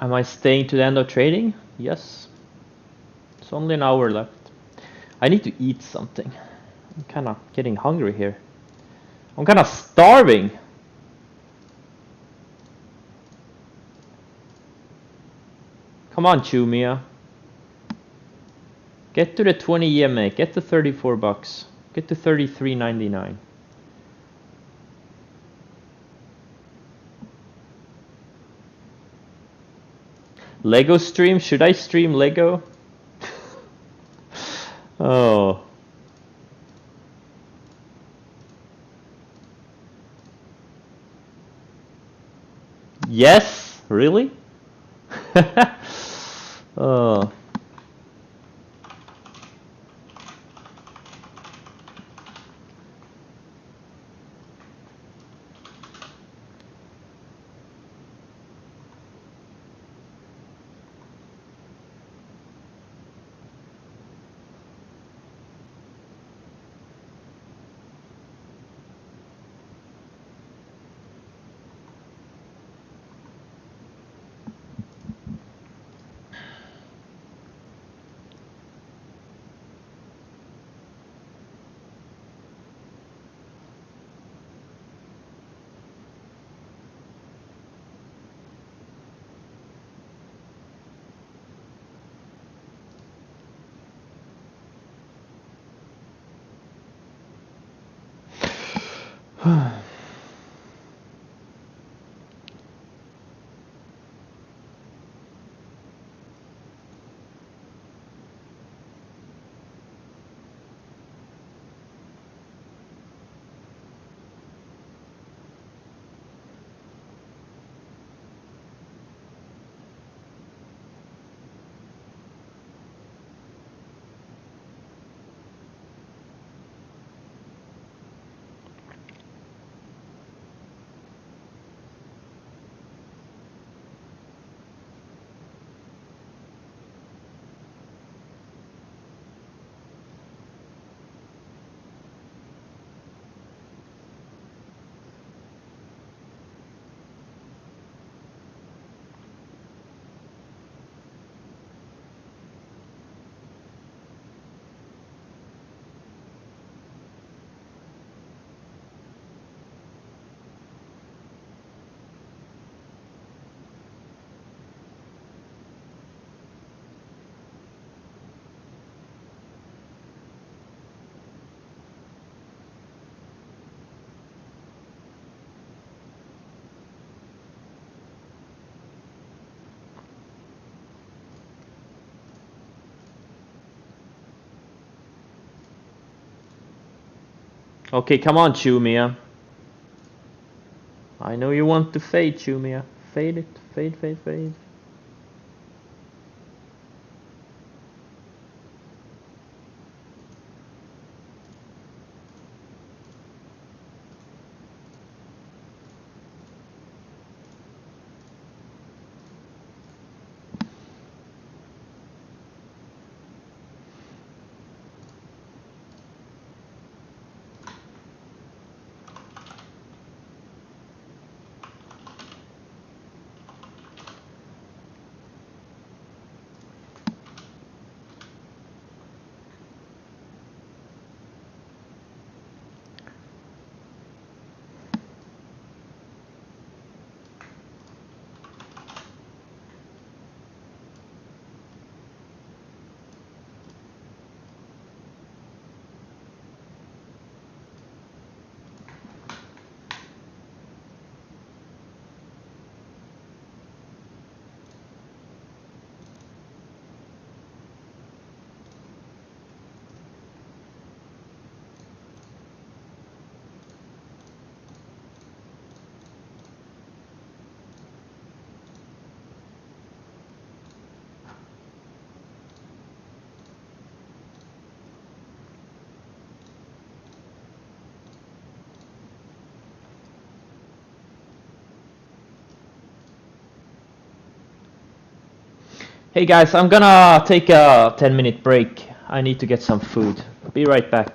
Am I staying to the end of trading? Yes. It's only an hour left. I need to eat something. I'm kind of getting hungry here. I'm kind of starving. Come on, Chumia. Get to the 20 EMA. Get to 34 bucks. Get to 33.99. Lego stream? Should I stream Lego? Oh. Yes? Really? Oh. Okay, come on, Chumia. I know you want to fade, Chumia. Fade it. Fade, fade, fade. Hey guys, I'm gonna take a 10-minute break. I need to get some food. Be right back.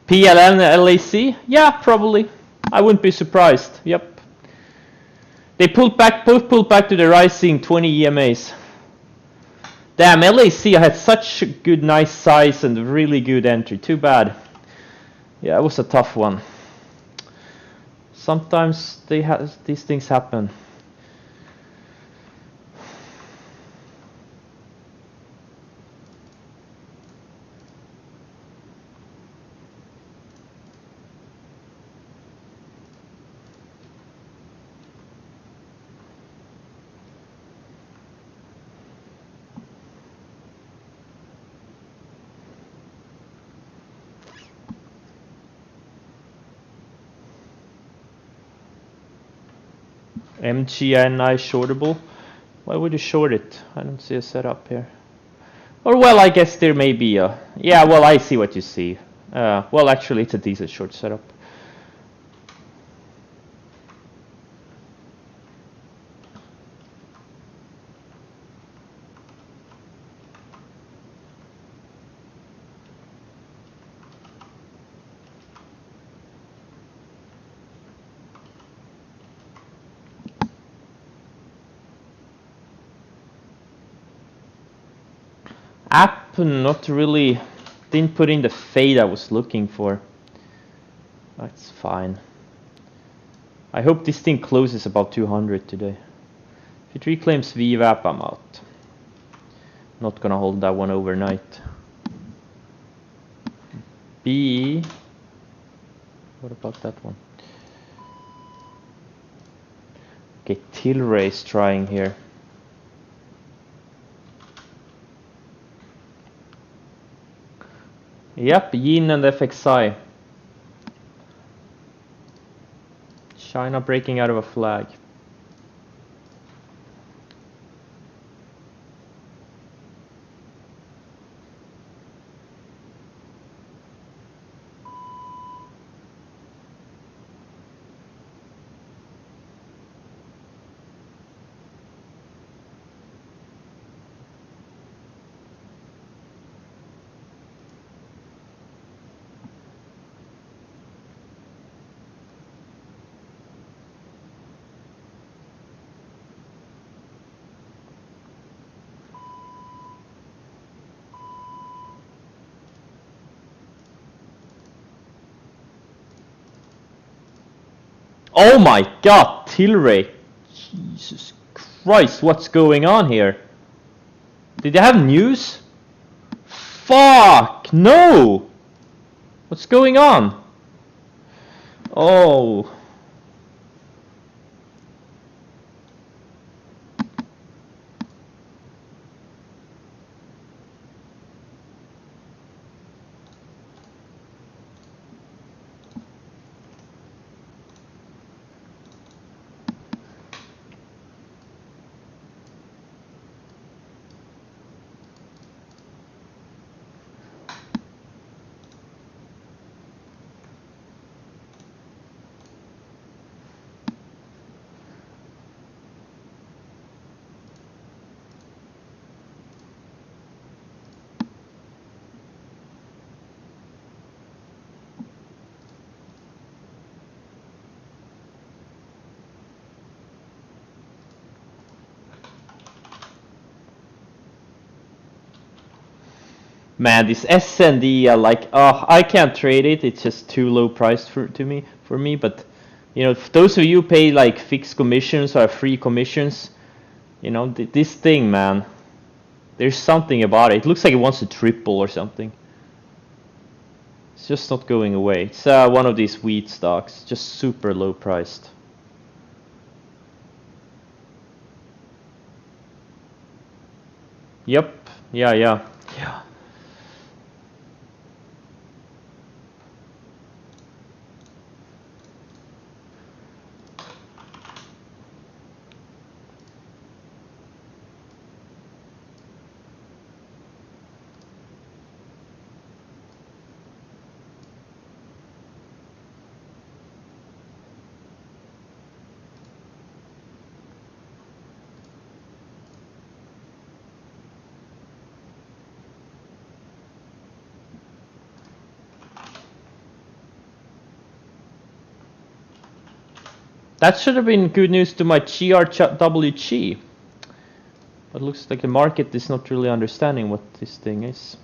PLN LAC? Yeah, probably. I wouldn't be surprised. Yep. They both pulled back to the rising 20 EMAs. Damn, LAC had such a good, nice size and really good entry. Too bad. Yeah, it was a tough one. Sometimes these things happen. MGNI shortable. Why would you short it? I don't see a setup here. Or well, I guess there may be a... Yeah, well, I see what you see. Well, actually, it's a decent short setup. App, not really. Didn't put in the fade I was looking for. That's fine. I hope this thing closes about 200 today. If it reclaims VWAP, I'm out. Not gonna hold that one overnight. B. What about that one? Okay, Tilray is trying here. Yep, Yin and FXI. China breaking out of a flag. Oh my god, Tilray. Jesus Christ, what's going on here? Did they have news? Fuck, no! What's going on? Oh. Man, this SND, I can't trade it. It's just too low priced for me. But you know, if those of you pay like fixed commissions or free commissions, you know, this thing, man, there's something about it. It looks like it wants to triple or something. It's just not going away. It's one of these wheat stocks, just super low priced. Yep. Yeah. That should have been good news to my GRW. But looks like the market is not really understanding what this thing is.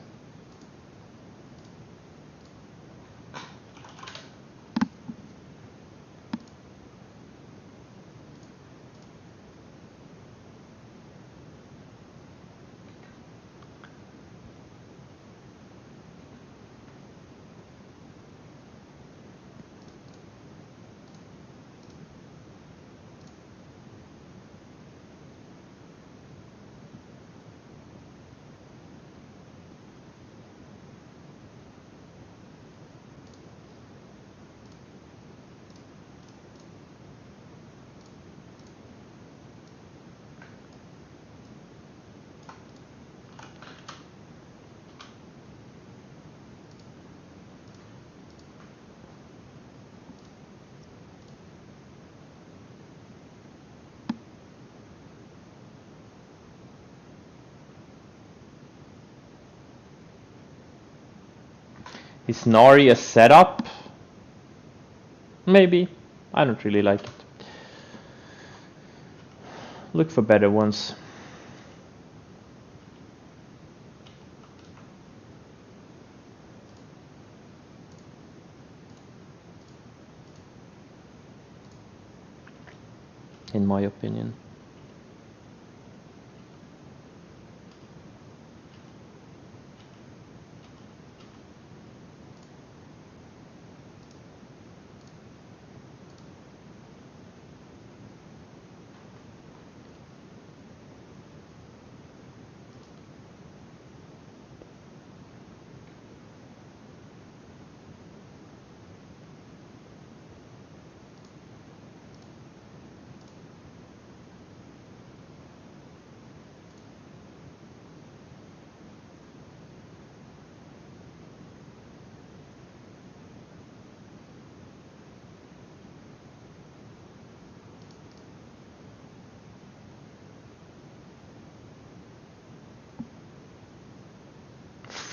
Is Nari a setup? Maybe. I don't really like it. Look for better ones. In my opinion.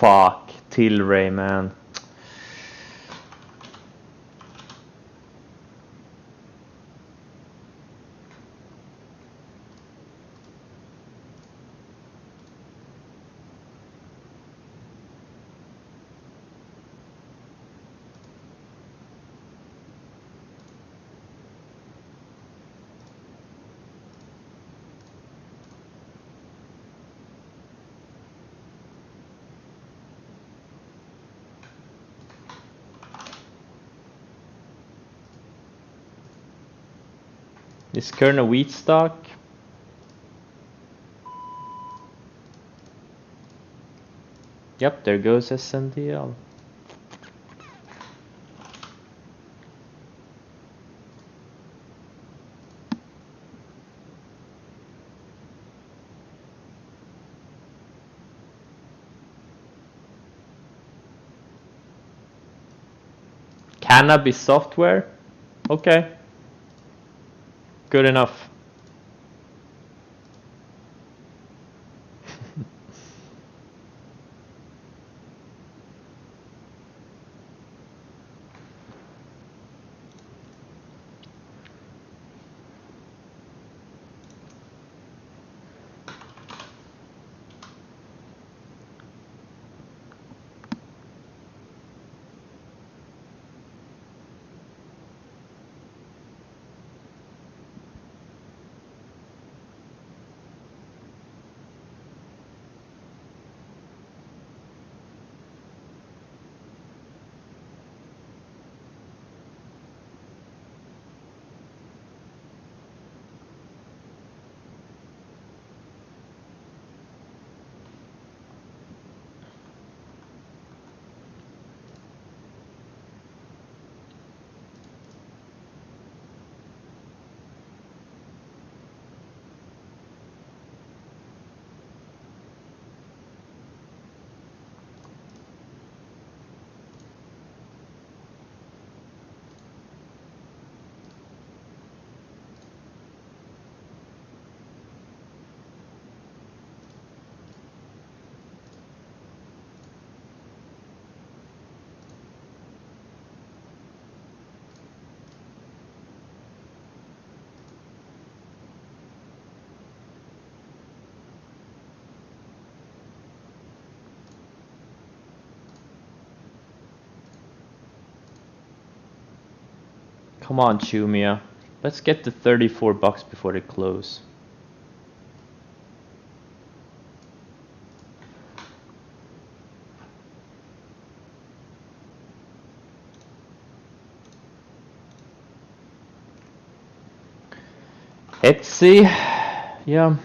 Fuck, Tilray, man. Is Kern a wheat stock? Yep, there goes SNDL. Cannabis software? Okay. Good enough. Come on, Chumia. Let's get the 34 bucks before they close. Etsy, yeah.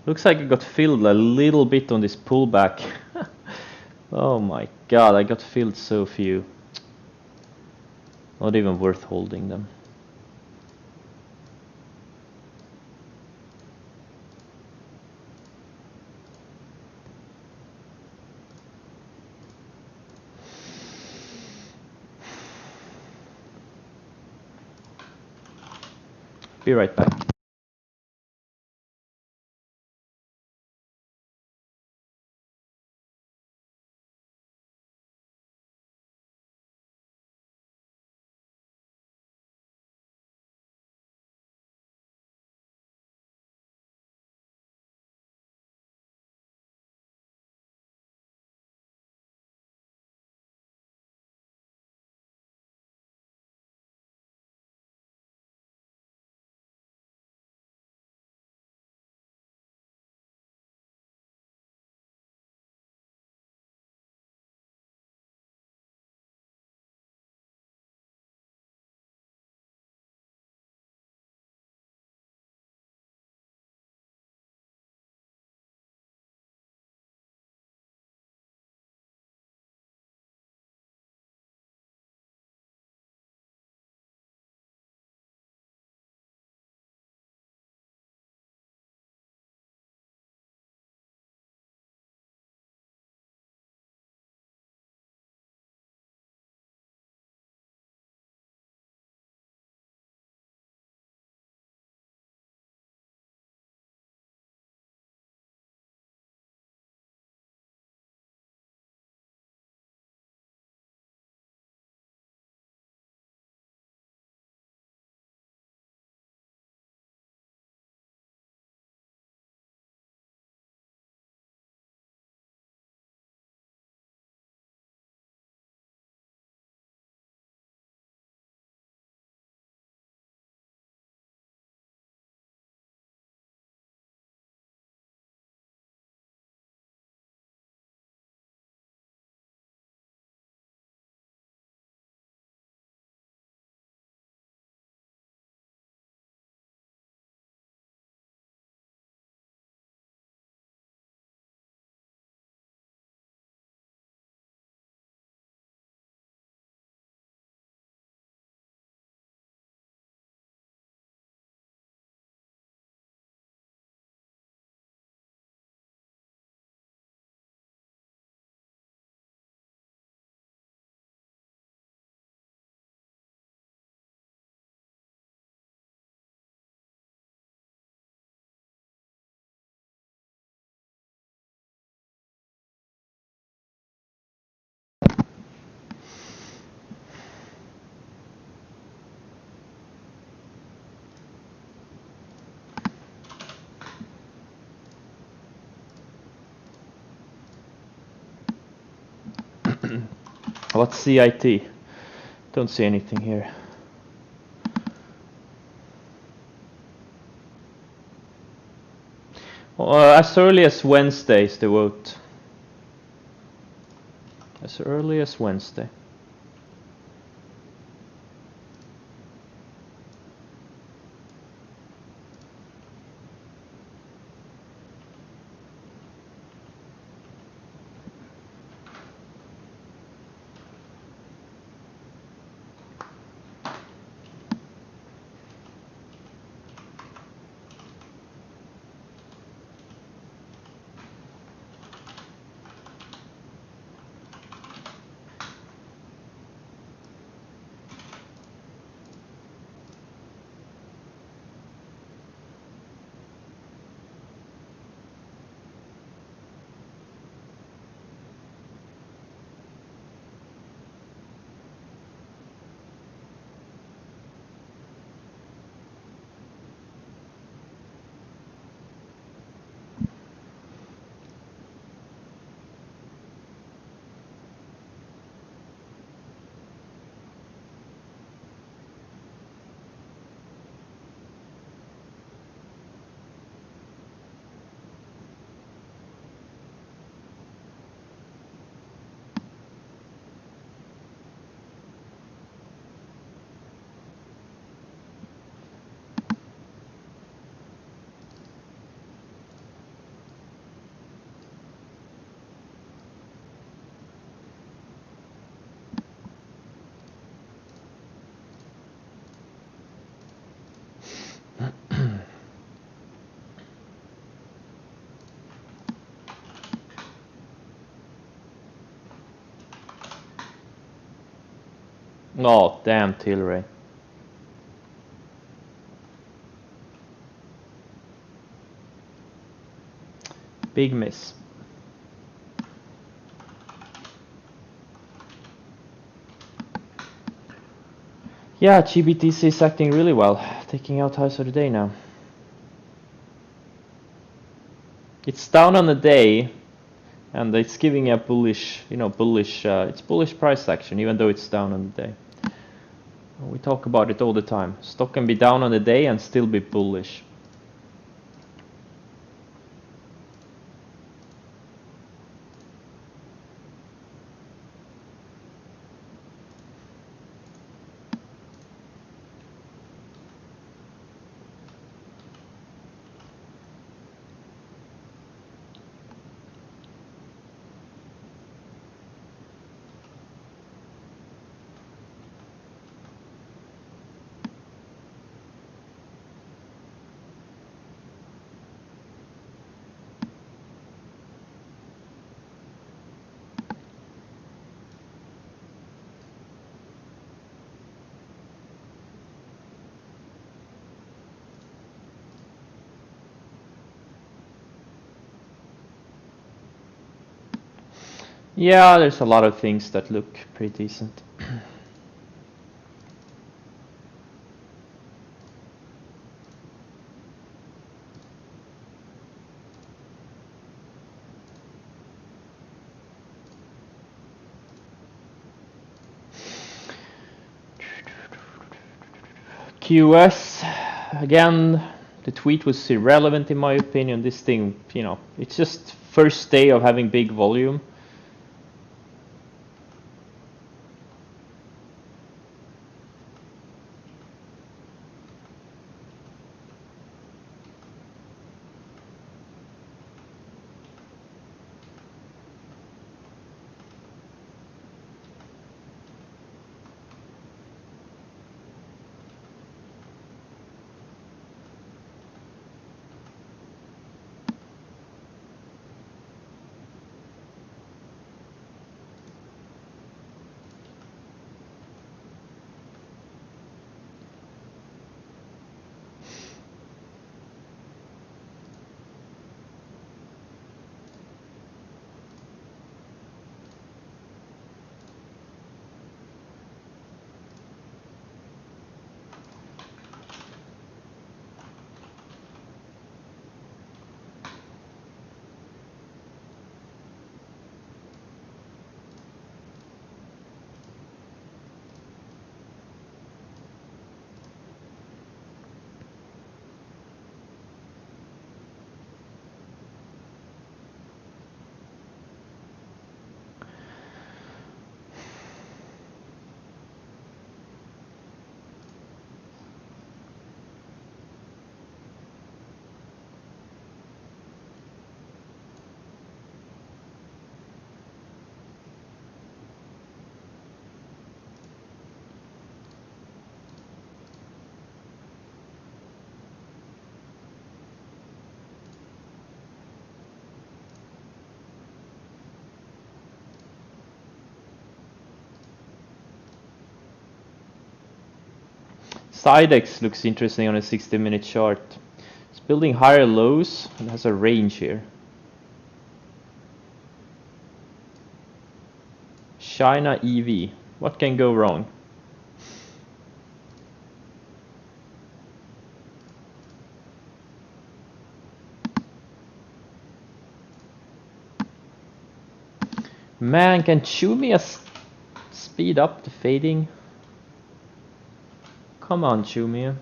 Looks like I got filled a little bit on this pullback. Oh my god, I got filled so few. Not even worth holding them. Be right back. What's CIT? Don't see anything here. As early as Wednesday is the vote. As early as Wednesday. Oh, damn Tilray. Big miss. Yeah, GBTC is acting really well, taking out highs of the day now. It's down on the day, and it's giving a bullish, it's bullish price action, even though it's down on the day. We talk about it all the time. Stock can be down on the day and still be bullish. Yeah, there's a lot of things that look pretty decent. QS, again, the tweet was irrelevant in my opinion. This thing, it's just first day of having big volume. Sidex looks interesting on a 60-minute chart. It's building higher lows and has a range here. China EV. What can go wrong? Man, can Chumia speed up the fading? Come on, Chumia.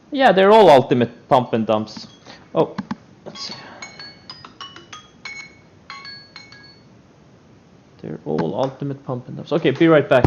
Yeah, they're all ultimate pump and dumps. Oh, let's see. They're all ultimate pump and dumps. Okay, be right back.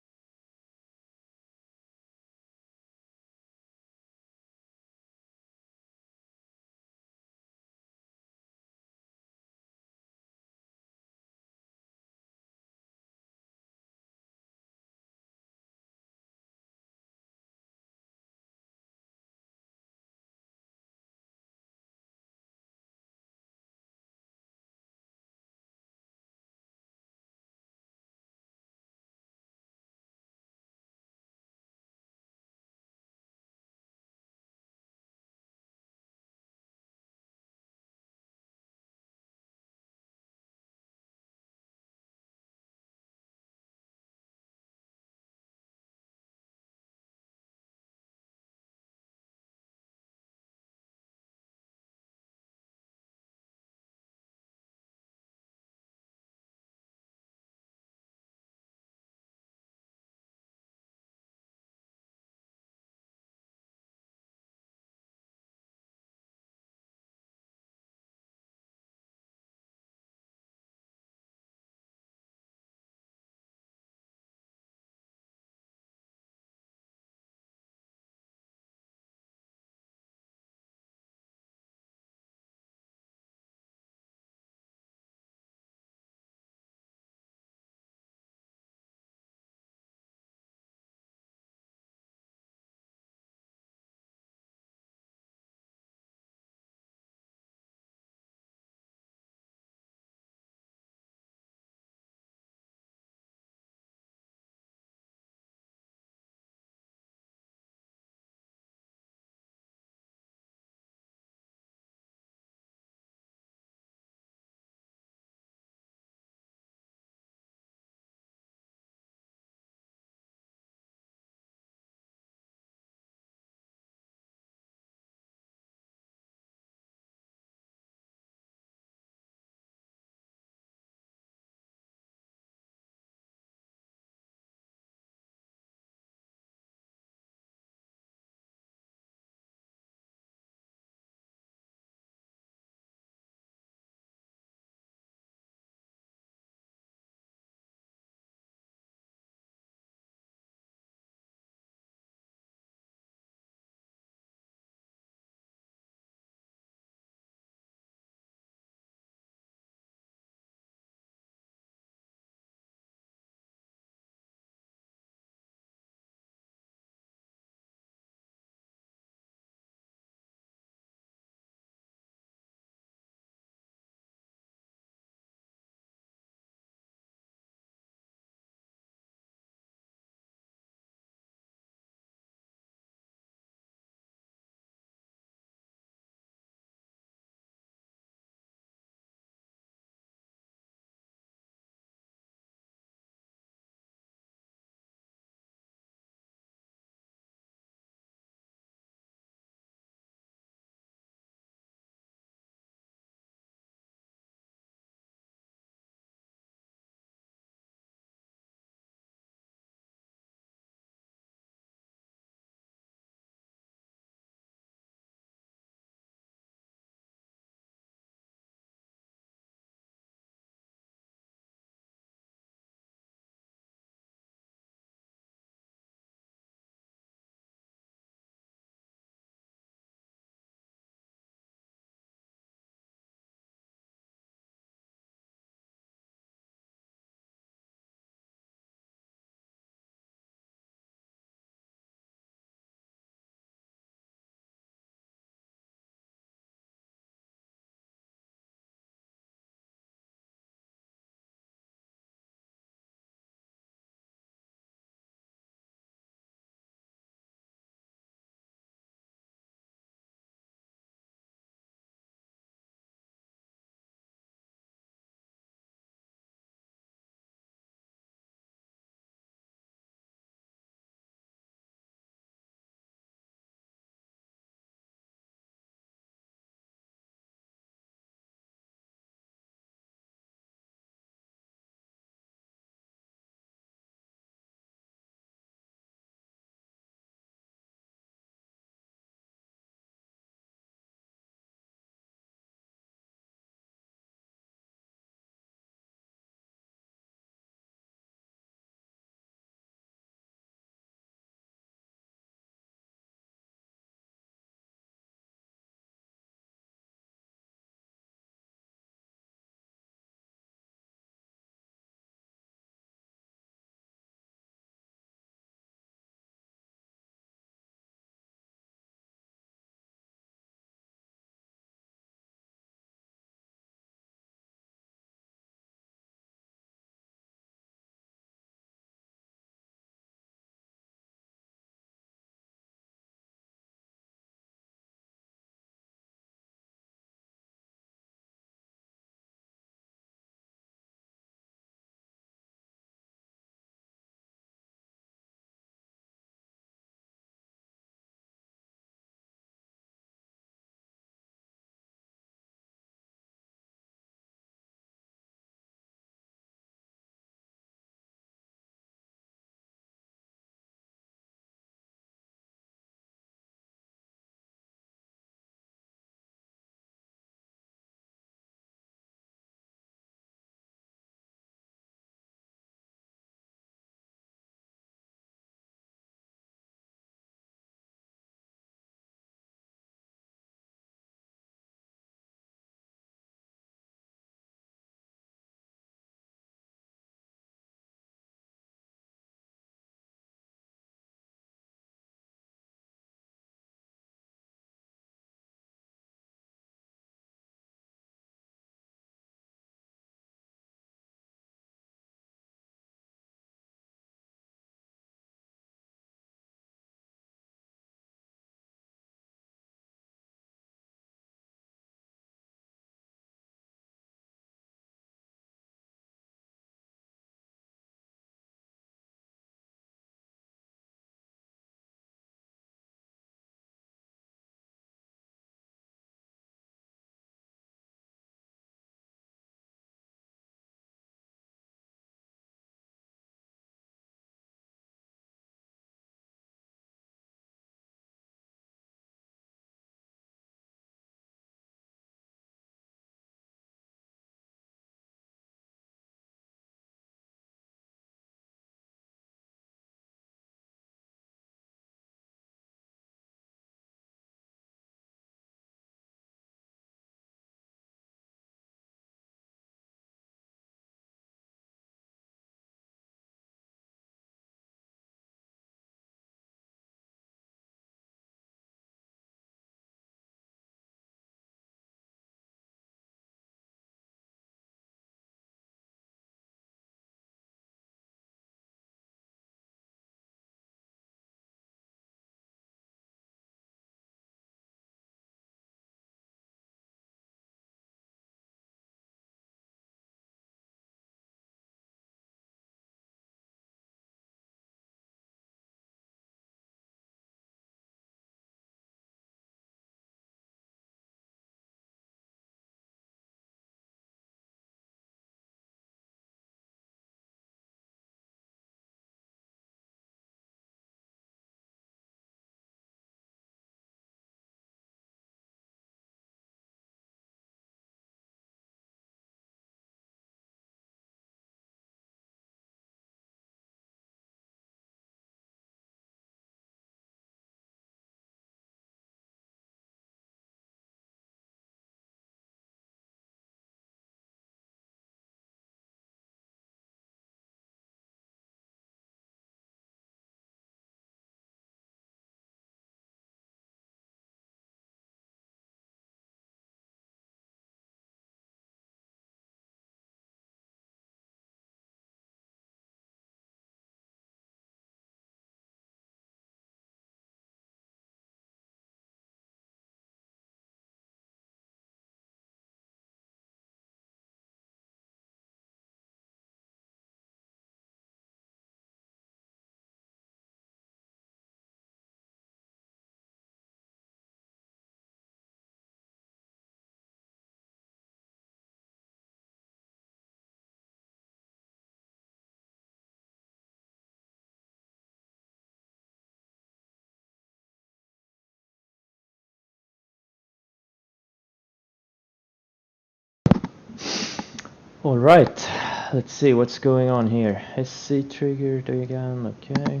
All right, let's see what's going on here. SC triggered again. Okay.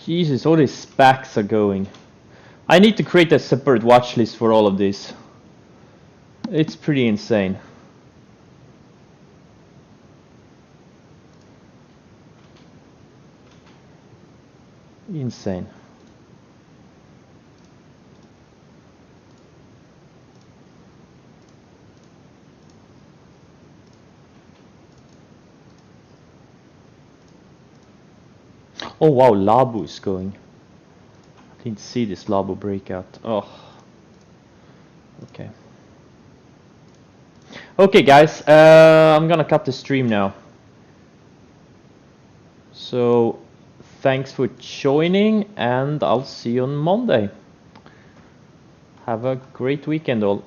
Jesus, all these SPACs are going. I need to create a separate watch list for all of these. It's pretty insane. Insane. Oh wow, Labu is going. I didn't see this Labu breakout. Oh. Okay. Okay guys, I'm gonna cut the stream now. So thanks for joining and I'll see you on Monday. Have a great weekend all.